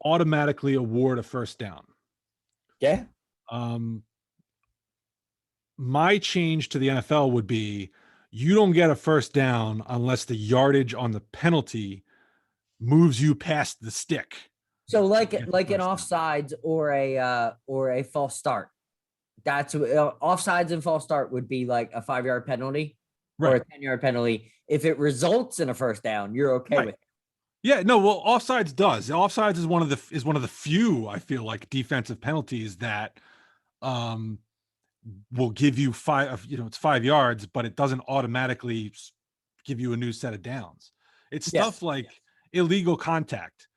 automatically award a first down. Yeah. My change to the NFL would be you don't get a first down unless the yardage on the penalty moves you past the stick. So like an offsides or a false start. That's offsides and false start would be like a 5-yard penalty or a 10-yard penalty. If it results in a first down, you're okay with it. Yeah, no, well, offsides does. Offsides is one of the few, I feel like, defensive penalties that will give you it's 5 yards, but it doesn't automatically give you a new set of downs. It's stuff like illegal contact.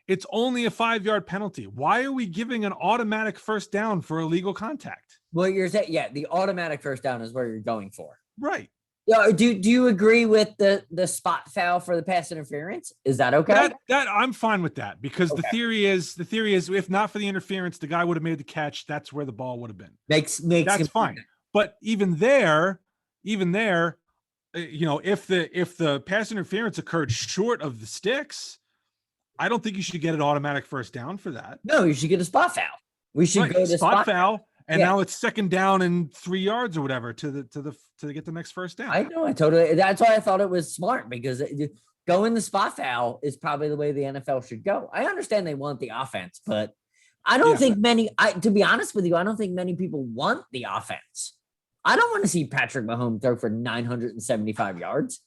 It's only a 5-yard penalty. Why are we giving an automatic first down for illegal contact? Well, you're saying, the automatic first down is where you're going for. Right. Yeah. Do you agree with the spot foul for the pass interference? Is that okay? That I'm fine with that because the theory is if not for the interference, the guy would have made the catch. That's where the ball would have been. Makes that's fine. Sense. But even there, if the pass interference occurred short of the sticks, I don't think you should get an automatic first down for that. No, you should get a spot foul. We should go to spot foul. And now it's 2nd down and 3 yards or whatever to get the next first down. I know. That's why I thought it was smart, because going the spot foul is probably the way the NFL should go. I understand they want the offense, but I don't think to be honest with you, I don't think many people want the offense. I don't want to see Patrick Mahomes throw for 975 yards.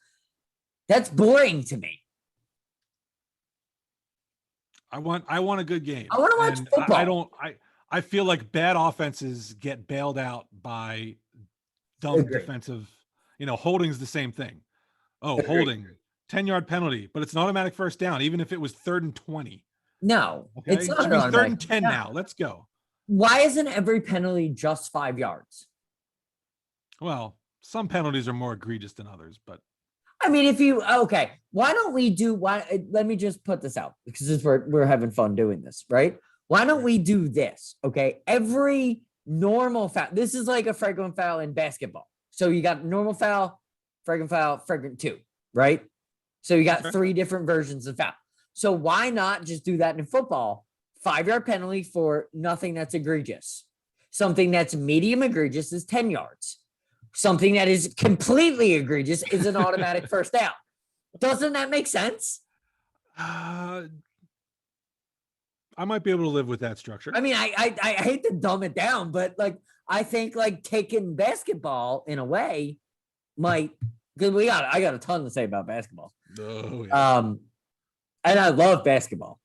That's boring to me. I want a good game. I want to watch football. I feel like bad offenses get bailed out by dumb defensive, holding's the same thing. Oh, holding, 10-yard penalty, but it's an automatic first down, even if it was 3rd and 20. No, okay? It's not. It should be 3rd and 10 now. Let's go. Why isn't every penalty just 5 yards? Well, some penalties are more egregious than others, but I mean, why don't we let me just put this out, because we're having fun doing this, right? Why don't we do this? Okay. Every normal foul. This is like a flagrant foul in basketball. So you got normal foul, flagrant 2, right? So you got 3 different versions of foul. So why not just do that in football? 5-yard penalty for nothing that's egregious. Something that's medium egregious is 10 yards. Something that is completely egregious is an automatic first down. Doesn't that make sense? I might be able to live with that structure. I mean, I hate to dumb it down, but like I think like taking basketball in a way might, because I got a ton to say about basketball. Oh, yeah. And I love basketball.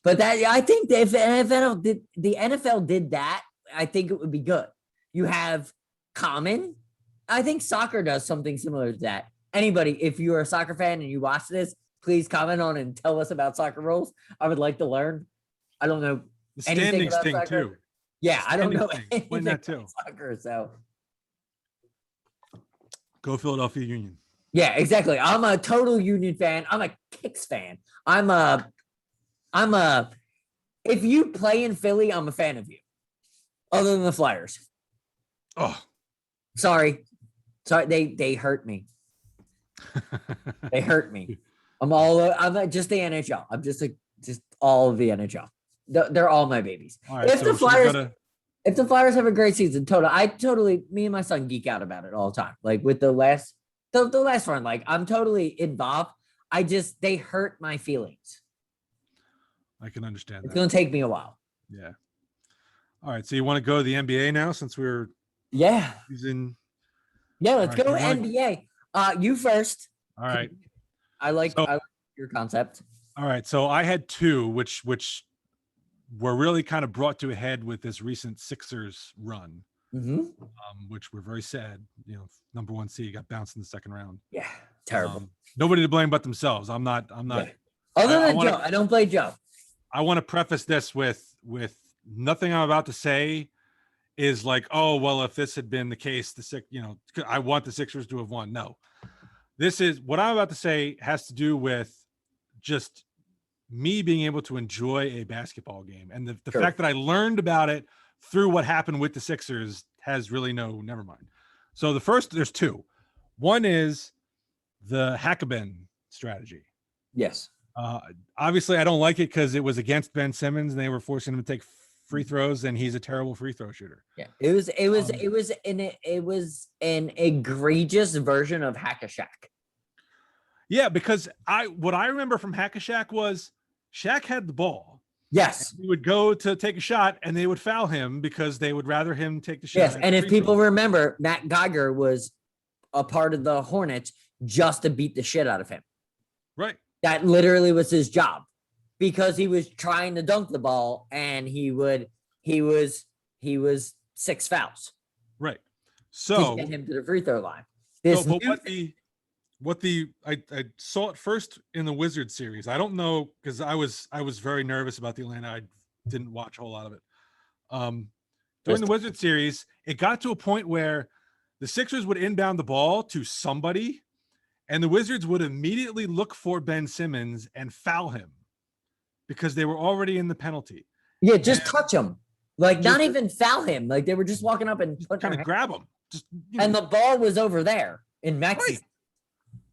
But that I think that if the NFL did that, I think it would be good. You have common. I think soccer does something similar to that. Anybody, if you're a soccer fan and you watch this, please comment on and tell us about soccer rules. I would like to learn. I don't know The anything standings about thing soccer. too. Yeah, I don't know Standings thing. anything Explain that about too. soccer. So Go Philadelphia Union. yeah, exactly. I'm a total Union fan. I'm a Kicks fan. I'm a if you play in Philly, I'm a fan of you. Other than the Flyers. Oh. Sorry, they hurt me. They hurt me. I'm just the NHL. I'm just all of the NHL. They're all my babies. All right, If so if the Flyers have a great season, me and my son geek out about it all the time. Like with the last run, like I'm totally involved. They hurt my feelings. I can understand It's that. gonna take me a while. Yeah. All right. So you want to go to the NBA now since we're Yeah. using. Yeah, let's All go right, NBA. You first. All right. I like your concept. All right. So I had two, which were really kind of brought to a head with this recent Sixers run, which were very sad. You know, number 1 seed got bounced in the second round. Yeah, terrible. Nobody to blame but themselves. I'm not. Yeah. Other than Joe, I don't play Joe. I want to preface this with nothing I'm about to say is like, oh, well, if this had been the case, I want the Sixers to have won. No, this is what I'm about to say has to do with just me being able to enjoy a basketball game. And the fact that I learned about it through what happened with the Sixers has really never mind. So there's two. One is the Hackabin strategy. Yes. Obviously I don't like it because it was against Ben Simmons and they were forcing him to take free throws and he's a terrible free throw shooter. Yeah, it was an egregious version of Hack-a-Shaq. Yeah, because what I remember from Hack-a-Shaq was Shaq had the ball. Yes. He would go to take a shot and they would foul him because they would rather him take the shot. Yes, and if people remember, Matt Geiger was a part of the Hornets just to beat the shit out of him. Right. That literally was his job because he was trying to dunk the ball and he was 6 fouls. Right. So to get him to the free throw line. I saw it first in the Wizards series. I don't know because I was very nervous about the Atlanta. I didn't watch a whole lot of it. During the Wizards series, it got to a point where the Sixers would inbound the ball to somebody, and the Wizards would immediately look for Ben Simmons and foul him because they were already in the penalty. Yeah, just touch him. Like not even foul him. Like they were just walking up and kind of grab him. And the ball was over there in Maxi.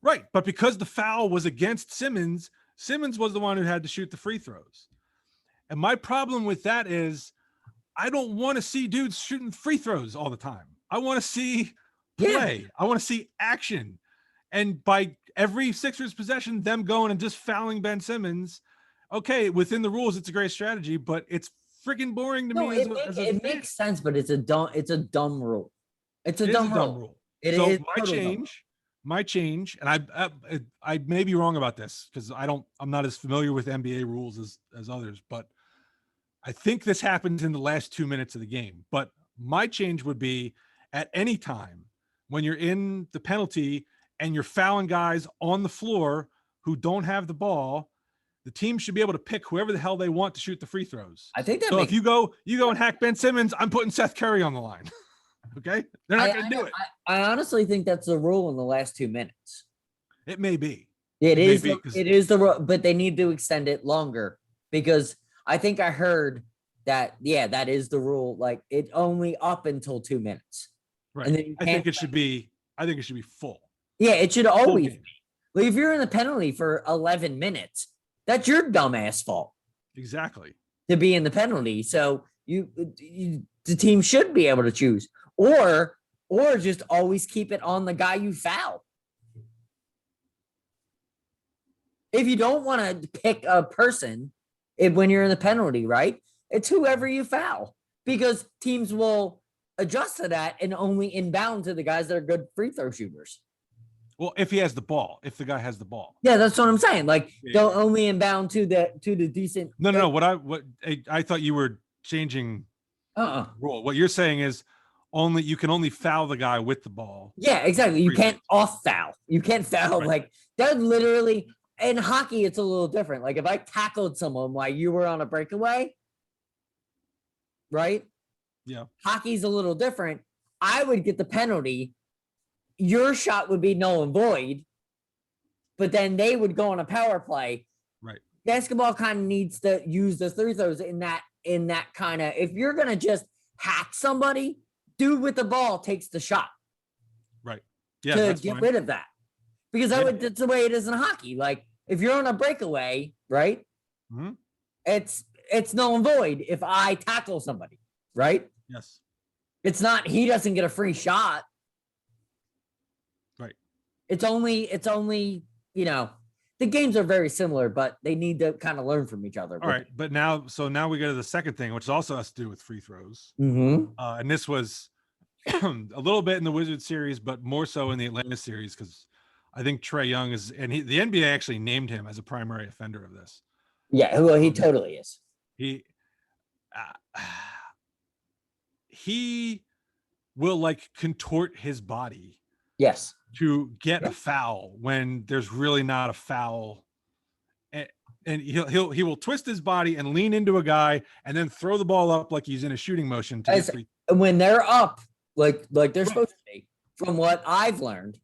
Right. But because the foul was against Simmons, Simmons was the one who had to shoot the free throws. And my problem with that is I don't want to see dudes shooting free throws all the time. I want to see play. Yeah. I want to see action. And by every Sixers possession, them going and just fouling Ben Simmons, okay, within the rules, it's a great strategy, but it's freaking boring to me. It makes sense, but it's a dumb rule. It's a dumb rule. It is my change, and I may be wrong about this because I'm not as familiar with NBA rules as others, but I think this happens in the last 2 minutes of the game. But my change would be at any time when you're in the penalty and you're fouling guys on the floor who don't have the ball, the team should be able to pick whoever the hell they want to shoot the free throws. I think that so if you go and hack Ben Simmons, I'm putting Seth Curry on the line. Okay, they're not going to do it. I honestly think that's the rule in the last 2 minutes. It may be. It is the rule, but they need to extend it longer because I think I heard that. Yeah, that is the rule. Like it only up until 2 minutes. Right. And then I think it should be full. Yeah, it should always be. Like if you're in the penalty for 11 minutes, that's your dumbass fault. Exactly. to be in the penalty. So the team should be able to choose, or just always keep it on the guy you foul. If you don't want to pick a person when you're in the penalty, right? It's whoever you foul, because teams will adjust to that and only inbound to the guys that are good free throw shooters. Well, if he has the ball, if the guy has the ball. Yeah, that's what I'm saying. Like, Yeah. they'll only inbound to the decent. No. What I thought you were changing rule. What you're saying is you can only foul the guy with the ball. Yeah, exactly. You can't off foul. You can't foul like that. Literally, in hockey, it's a little different. Like if I tackled someone while you were on a breakaway, right? Yeah. Hockey's a little different. I would get the penalty. Your shot would be null and void, but then they would go on a power play. Right. Basketball kind of needs to use the free throws in that kind of. If you're gonna just hack somebody, dude with the ball takes the shot. Right. Yeah. To get rid of that, because that's the way it is in hockey. Like if you're on a breakaway, right? Mm-hmm. It's null and void if I tackle somebody, right? Yes. It's not. He doesn't get a free shot. Right. It's only. The games are very similar, but they need to kind of learn from each other. All right, but now we go to the second thing, which also has to do with free throws. Mm-hmm. And this was a little bit in the Wizards series, but more so in the Atlanta series, because I think Trae Young is, and the NBA actually named him as a primary offender of this. Yeah, well, he totally is. He will like contort his body. Yes. To get a foul when there's really not a foul, and he will twist his body and lean into a guy and then throw the ball up like he's in a shooting motion to get free. When they're up, like they're supposed to be. From what I've learned,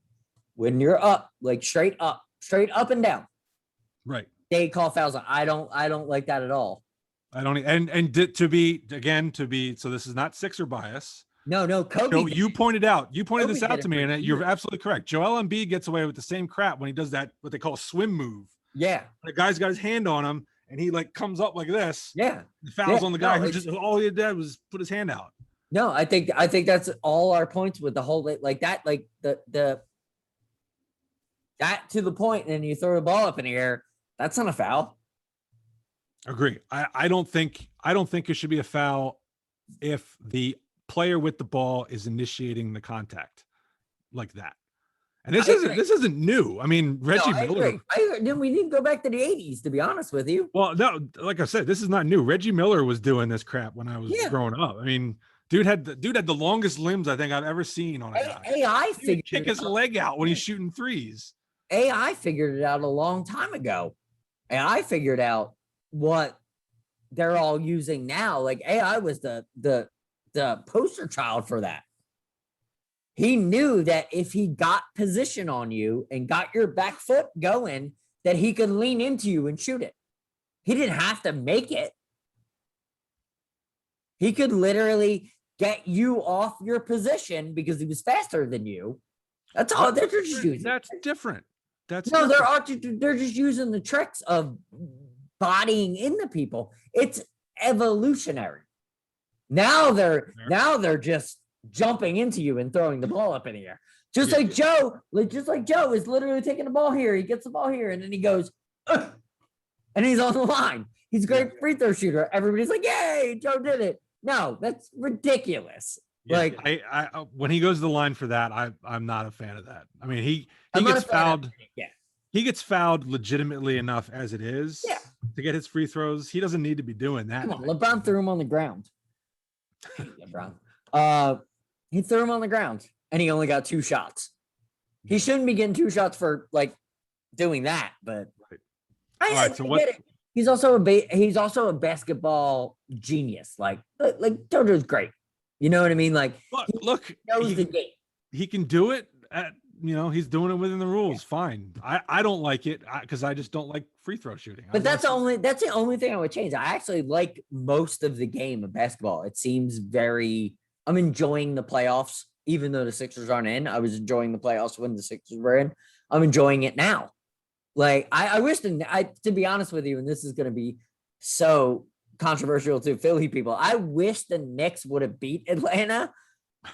when you're up, like straight up and down, right? They call fouls. I don't like that at all. I don't. And to be so this is not Sixer bias. No, Kobe. So you pointed this out to me, and you're absolutely correct. Joel Embiid gets away with the same crap when he does that, what they call a swim move. Yeah. The guy's got his hand on him, and he like comes up like this. Yeah. The foul's on the guy who just all he did was put his hand out. No, I think that's all our points with the whole like that, like the that to the point, and then you throw the ball up in the air. That's not a foul. Agree. I don't think it should be a foul if the player with the ball is initiating the contact like that. And this isn't new. I mean, Reggie Miller. Then we need to go back to the 80s, to be honest with you. Well, no, like I said, this is not new. Reggie Miller was doing this crap when I was growing up. I mean, dude had the longest limbs I think I've ever seen on a guy. AI figured kick his leg out when he's shooting threes. AI figured it out a long time ago. AI figured out what they're all using now. Like AI was the poster child for that. He knew that if he got position on you and got your back foot going, that he could lean into you and shoot it. He didn't have to make it. He could literally get you off your position because he was faster than you. That's all they're just using. That's different. They're just using the tricks of bodying into people. It's evolutionary. Now they're just jumping into you and throwing the ball up in the air. Just like Joe is literally taking the ball here. He gets the ball here and then he goes, and he's on the line. He's a great free throw shooter. Everybody's like, yay, Joe did it. No, that's ridiculous. Yeah, like I when he goes to the line for that, I'm not a fan of that. I mean, he gets fouled. Yeah. He gets fouled legitimately enough as it is to get his free throws. He doesn't need to be doing that. Come on, LeBron threw him on the ground. LeBron. He threw him on the ground and he only got 2 shots. He shouldn't be getting 2 shots for like doing that, but I get it. He's also a basketball genius. Like Jojo's great. You know what I mean? Like look, he knows the game. He can do it at, he's doing it within the rules. Fine. I don't like it because I just don't like free throw shooting. But that's the only thing I would change. I actually like most of the game of basketball. It seems I'm enjoying the playoffs, even though the Sixers aren't in. I was enjoying the playoffs when the Sixers were in. I'm enjoying it now. Like I wish to be honest with you, and this is going to be so controversial to Philly people. I wish the Knicks would have beat Atlanta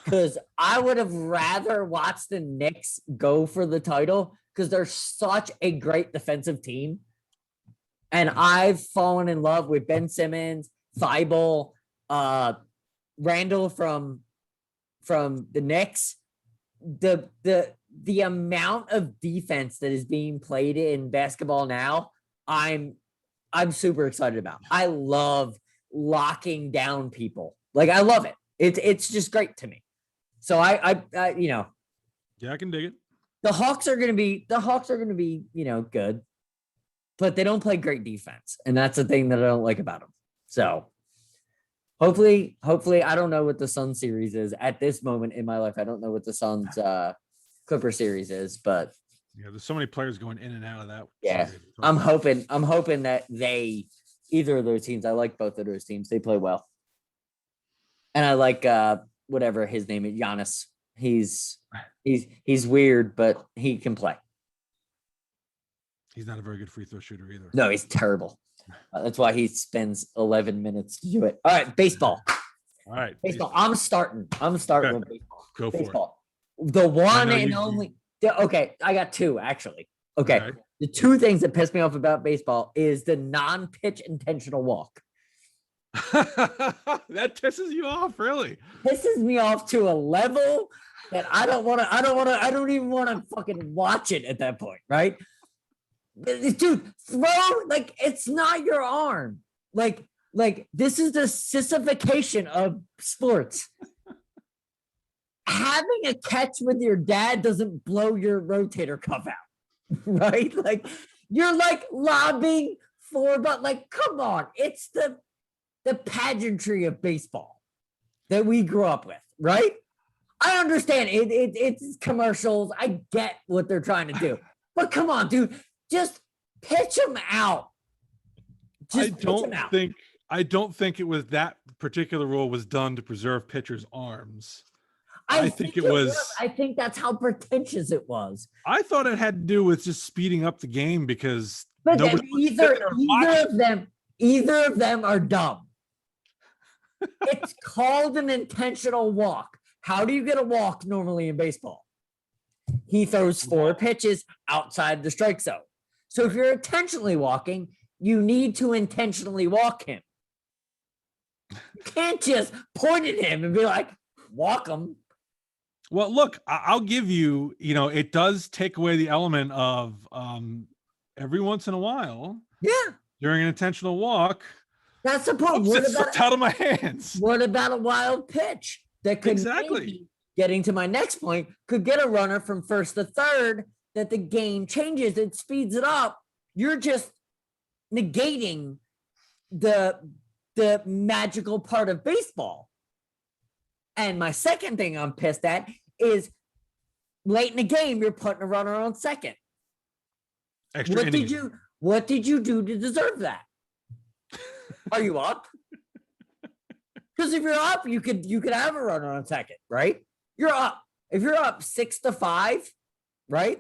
because I would have rather watched the Knicks go for the title because they're such a great defensive team. And I've fallen in love with Ben Simmons, Thibault, Randall from the Knicks. The amount of defense that is being played in basketball now, I'm super excited about. I love locking down people. Like I love it. It's just great to me. So I Yeah, I can dig it. the Hawks are gonna be good, but they don't play great defense, and that's the thing that I don't like about them. So hopefully, I don't know what the Sun series is at this moment in my life. I don't know what the Suns Clipper series is, but Yeah, there's so many players going in and out of that. yeah, series. I'm hoping that either of those teams. I like both of those teams. They play well, and I like whatever his name is, Giannis. He's weird, but he can play. He's not a very good free throw shooter either. No, he's terrible. That's why he spends 11 minutes to do it. All right, baseball. All right, Baseball. I'm starting Okay. with baseball. Go for it. Baseball. The one know and you- only. Okay, I got two actually. Okay. Okay. The two things that piss me off about baseball is the non-pitch intentional walk. That pisses you off, really? Pisses me off to a level that I don't even want to fucking watch it at that point, right? Dude, throw like it's not your arm. Like this is the sissification of sports. Having a catch with your dad doesn't blow your rotator cuff out, right? Like you're like lobbing for, but like, come on, it's the pageantry of baseball that we grew up with, right? I understand it's commercials. I get what they're trying to do, but come on, dude, just pitch them out. I don't think it was that particular rule was done to preserve pitchers' arms. I think it was. I think that's how pretentious it was. I thought it had to do with just speeding up the game because But then nobody was sitting there watching. either of them are dumb. It's called an intentional walk. How do you get a walk normally in baseball? He throws 4 pitches outside the strike zone. So if you're intentionally walking, you need to intentionally walk him. You can't just point at him and be like, walk him. Well, look, I'll give you, it does take away the element of every once in a while. Yeah. During an intentional walk. That's the point. It slipped out of my hands. What about a wild pitch that could exactly getting to my next point could get a runner from first to third that the game changes, it speeds it up. You're just negating the magical part of baseball. And my second thing I'm pissed at is late in the game, you're putting a runner on second. What did you do to deserve that? Are you up? Because if you're up, you could have a runner on second, right? You're up. If you're up 6-5, right?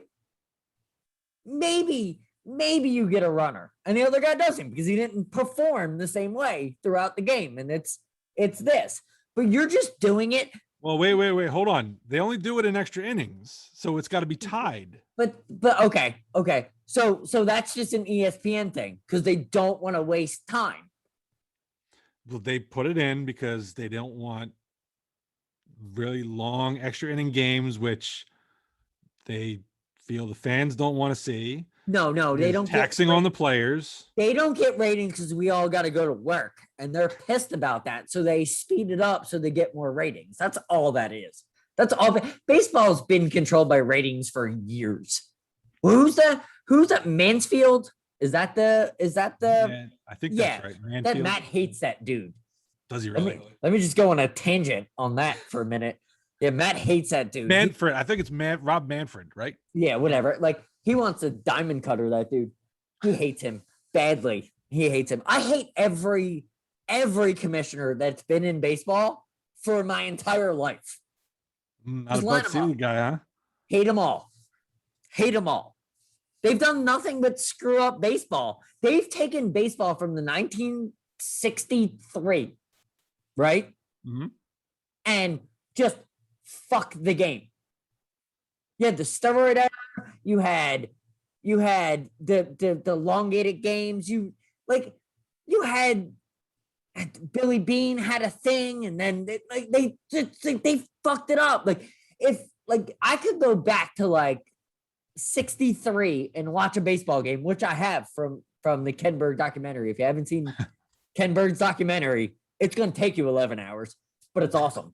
Maybe you get a runner, and the other guy doesn't because he didn't perform the same way throughout the game, and it's this. But you're just doing it. Well, wait, hold on. They only do it in extra innings, so it's got to be tied. But okay. So that's just an ESPN thing because they don't want to waste time. Well, they put it in because they don't want really long extra inning games, which they feel the fans don't want to see. No, they don't. Taxing on the players. They don't get ratings because we all got to go to work, and they're pissed about that. So they speed it up so they get more ratings. That's all that is. That's all. Baseball's been controlled by ratings for years. Who's that? Mansfield? Is that the? Man, I think that's right. That Manfield. Matt hates that dude. Does he really? Let me just go on a tangent on that for a minute. Yeah, Matt hates that dude. Manfred. I think it's Rob Manfred, right? Yeah, whatever. Like he wants a diamond cutter, that dude. He hates him badly. He hates him. I hate every commissioner that's been in baseball for my entire life. Not a Bud Selig guy, huh? Hate them all. They've done nothing but screw up baseball. They've taken baseball from the 1963, right? Mm-hmm. And just fuck the game. You had the steroid era. You had the elongated games. You had Billy Bean had a thing, and then they fucked it up. Like if I could go back to like 63 and watch a baseball game, which I have from the Ken Berg documentary. If you haven't seen Ken Berg's documentary, it's going to take you 11 hours, but it's awesome.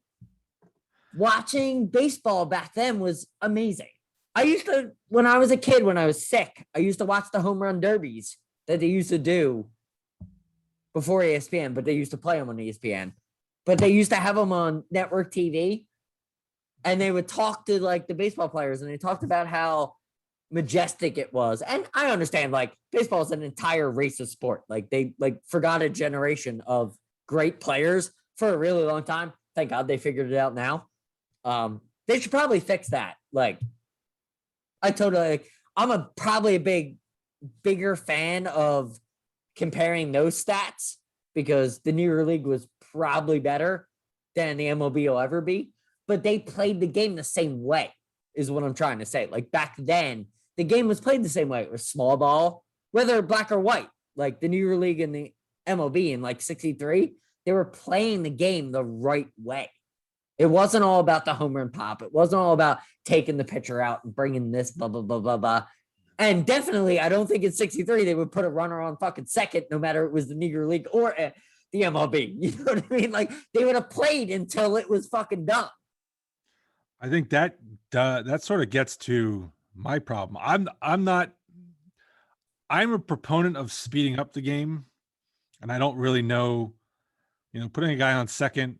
Watching baseball back then was amazing. I used to, when I was a kid, when I was sick, I used to watch the home run derbies that they used to do before ESPN, but they used to play them on ESPN. But they used to have them on network TV, and they would talk to like the baseball players, and they talked about how majestic it was. And I understand, like, baseball is an entire race of sport. Like they forgot a generation of great players for a really long time. Thank God they figured it out now. They should probably fix that. Like, I'm probably a bigger fan of comparing those stats, because the New Year League was probably better than the MLB will ever be, but they played the game the same way, is what I'm trying to say. Like back then, the game was played the same way. It was small ball, whether black or white. Like the New Year League and the MLB in like 63, they were playing the game the right way. It wasn't all about the home run pop. It wasn't all about taking the pitcher out and bringing this blah, blah, blah, blah, blah. And definitely, I don't think in 63, they would put a runner on fucking second, no matter it was the New Year League or the MLB. You know what I mean? Like, they would have played until it was fucking done. I think that sort of gets to my problem. I'm a proponent of speeding up the game, and I don't really know, putting a guy on second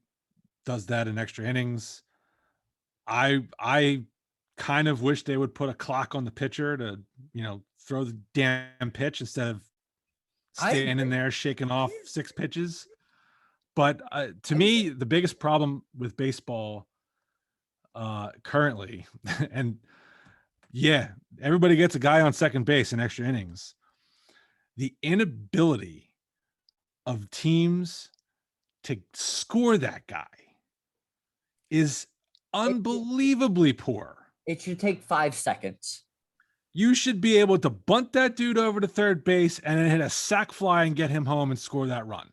does that in extra innings. I kind of wish they would put a clock on the pitcher to, throw the damn pitch instead of standing there shaking off 6 pitches. But to me, the biggest problem with baseball currently, and yeah, everybody gets a guy on second base in extra innings. The inability of teams to score that guy is unbelievably poor. It should take 5 seconds. You should be able to bunt that dude over to third base and then hit a sac fly and get him home and score that run.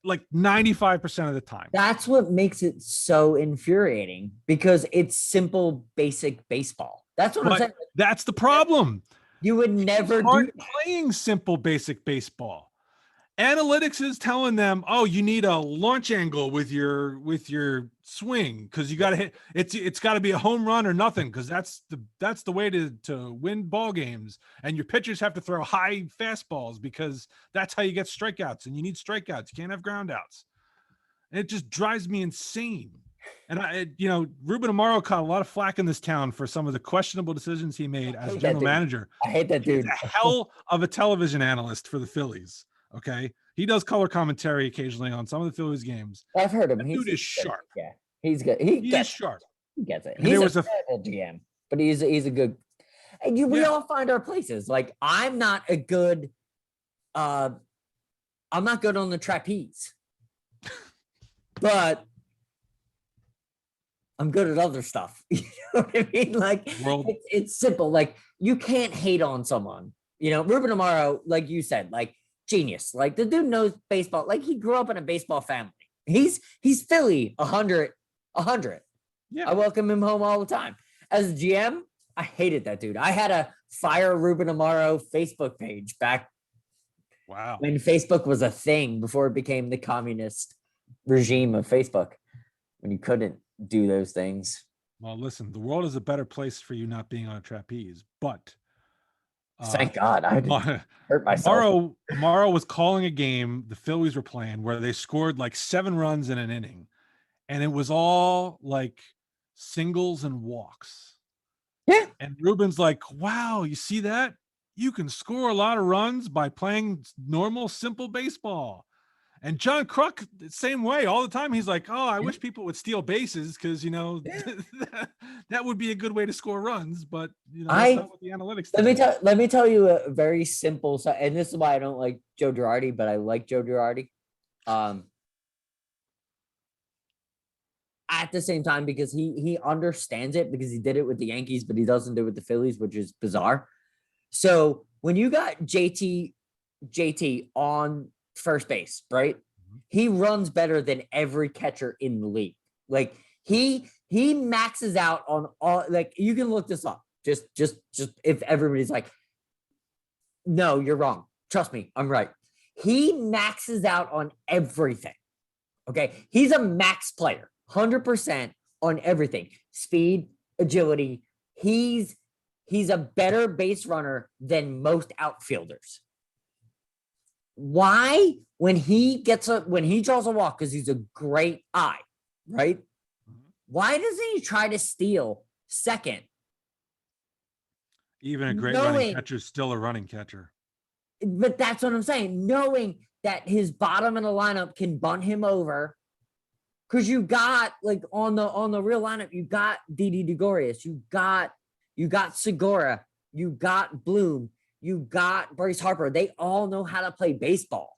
Like 95% of the time. That's what makes it so infuriating, because it's simple, basic baseball. That's what I'm saying. That's the problem. You would never do that. Playing simple, basic baseball. Analytics is telling them, oh, you need a launch angle with your swing, because you got to hit it's got to be a home run or nothing, because that's the way to win ball games. And your pitchers have to throw high fastballs, because that's how you get strikeouts, and you need strikeouts. You can't have groundouts. And it just drives me insane. And Ruben Amaro caught a lot of flack in this town for some of the questionable decisions he made as general manager. I hate that dude. He's a hell of a television analyst for the Phillies. Okay, he does color commentary occasionally on some of the Phillies games. I've heard him. Dude is sharp. Yeah, he's good. He is sharp. He gets it. And He's a terrible GM, but he's a good. And we all find our places. Like, I'm not good on the trapeze, but I'm good at other stuff. You know what I mean? Like, it's simple. Like, you can't hate on someone. Ruben Amaro, like you said, like, genius. Like, the dude knows baseball. Like, he grew up in a baseball family. He's Philly 100. Yeah. I welcome him home all the time. As a GM, I hated that dude. I had a fire Ruben Amaro Facebook page back when Facebook was a thing, before it became the communist regime of Facebook, when you couldn't do those things. Well, listen, the world is a better place for you not being on a trapeze, but thank God I didn't hurt myself. Amaro was calling a game the Phillies were playing where they scored like 7 runs in an inning, and it was all like singles and walks. Yeah. And Ruben's like, wow, you see that? You can score a lot of runs by playing normal, simple baseball. And John Kruk, the same way, all the time. He's like, "Oh, I wish people would steal bases because that would be a good way to score runs." But that's not what the analytics. Let me tell you a very simple. And this is why I don't like Joe Girardi, but I like Joe Girardi. At the same time, because he understands it, because he did it with the Yankees, but he doesn't do it with the Phillies, which is bizarre. So when you got JT on first base, right? He runs better than every catcher in the league. Like he maxes out on all, like you can look this up. Just if everybody's like, no, you're wrong. Trust me, I'm right. He maxes out on everything. Okay. He's a max player, 100% on everything. Speed, agility. He's a better base runner than most outfielders. Why? When he draws a walk, because he's a great eye, right? Why doesn't he try to steal second? Even a great running catcher is still a running catcher. But that's what I'm saying. Knowing that his bottom in the lineup can bunt him over, because you got like on the real lineup, you got Didi Gregorius, you got Segura, you got Bloom, you got Bryce Harper. They all know how to play baseball,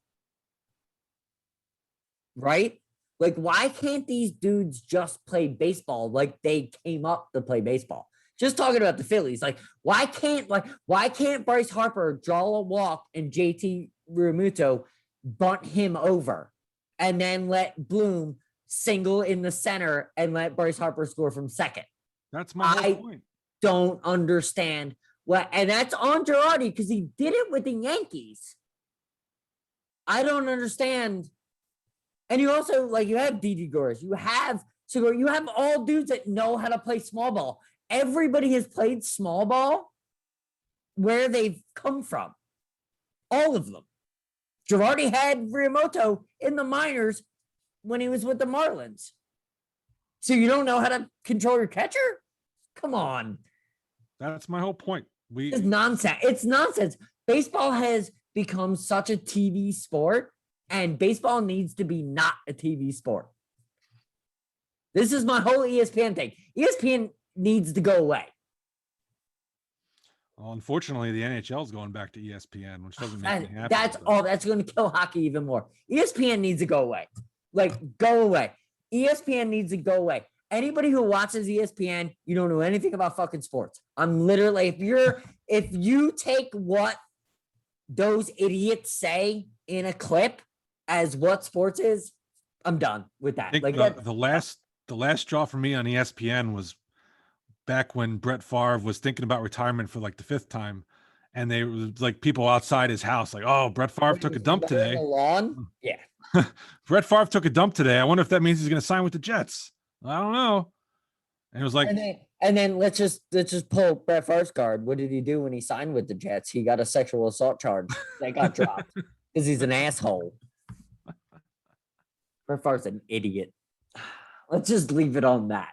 right? Like, why can't these dudes just play baseball like they came up to play baseball? Just talking about the Phillies, like why can't Bryce Harper draw a walk and JT Realmuto bunt him over, and then let Bloom single in the center and let Bryce Harper score from second? That's my whole point. Don't understand what, and that's on Girardi because he did it with the Yankees. I don't understand. And you also, like, you have Didi Gregorius, you have Segura, you have all dudes that know how to play small ball. Everybody has played small ball where they've come from. All of them. Girardi had Realmuto in the minors when he was with the Marlins. So you don't know how to control your catcher? Come on. That's my whole point. It's nonsense. It's nonsense. Baseball has become such a TV sport, and baseball needs to be not a TV sport. This is my whole ESPN thing. ESPN needs to go away. Well, unfortunately, the NHL is going back to ESPN, which doesn't make me happy. That's going to kill hockey even more. ESPN needs to go away. Like, go away. ESPN needs to go away. Anybody who watches ESPN, you don't know anything about fucking sports. I'm literally, if you take what those idiots say in a clip as what sports is, I'm done with that. Like the last straw for me on ESPN was back when Brett Favre was thinking about retirement for like the 5th time, and they was like people outside his house, like, "Oh, Brett Favre took a dump today." Lawn? Yeah. Brett Favre took a dump today. I wonder if that means he's going to sign with the Jets. I don't know. And it was like, and then let's just pull Brett Favre's card. What did he do when he signed with the Jets? He got a sexual assault charge that got dropped because he's an asshole. Brett Favre's an idiot. Let's just leave it on that.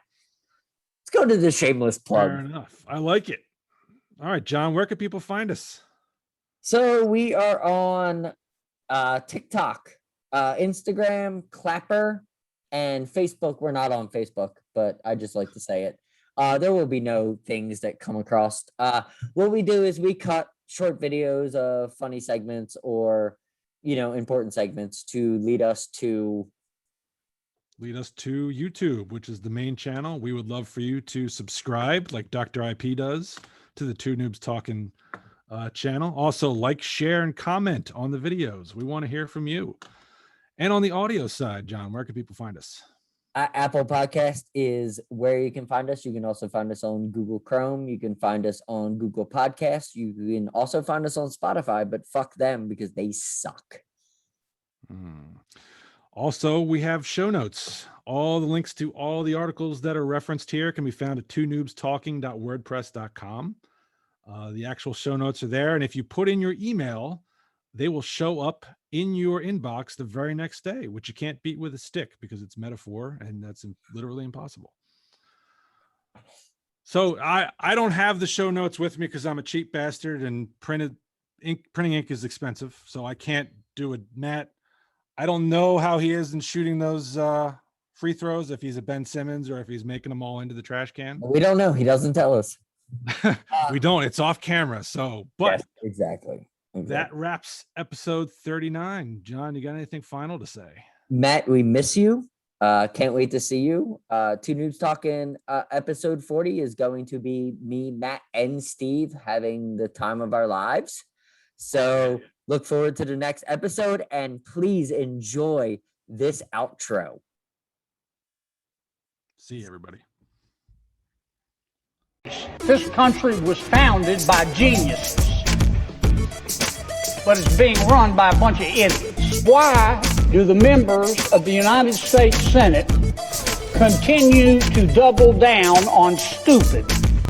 Let's go to the shameless plug. Fair enough. I like it. All right, John, where can people find us? So we are on TikTok, Instagram, Clapper, and Facebook. We're not on Facebook, but I just like to say it. There will be no things that come across. What we do is we cut short videos of funny segments or, important segments to lead us to YouTube, which is the main channel. We would love for you to subscribe, like Dr. IP does, to the Two Noobs Talking channel. Also, like, share, and comment on the videos. We want to hear from you. And on the audio side, John, where can people find us? Apple Podcast is where you can find us. You can also find us on Google Chrome. You can find us on Google Podcasts. You can also find us on Spotify, but fuck them because they suck. Also, we have show notes. All the links to all the articles that are referenced here can be found at TwoNoobsTalking.wordpress.com. The actual show notes are there. And if you put in your email, they will show up in your inbox the very next day, which you can't beat with a stick because it's metaphor and that's literally impossible. So I don't have the show notes with me because I'm a cheap bastard and printing ink is expensive. So I can't do a Matt, I don't know how he is in shooting those free throws, if he's a Ben Simmons or if he's making them all into the trash can. We don't know. He doesn't tell us. We don't. It's off camera. So, but yes, exactly. That wraps episode 39. John, you got anything final to say? Matt, we miss you. Can't wait to see you. Two Noobs Talking episode 40 is going to be me, Matt, and Steve having the time of our lives. So look forward to the next episode, and please enjoy this outro. See you, everybody. This country was founded by geniuses, but it's being run by a bunch of idiots. Why do the members of the United States Senate continue to double down on stupid?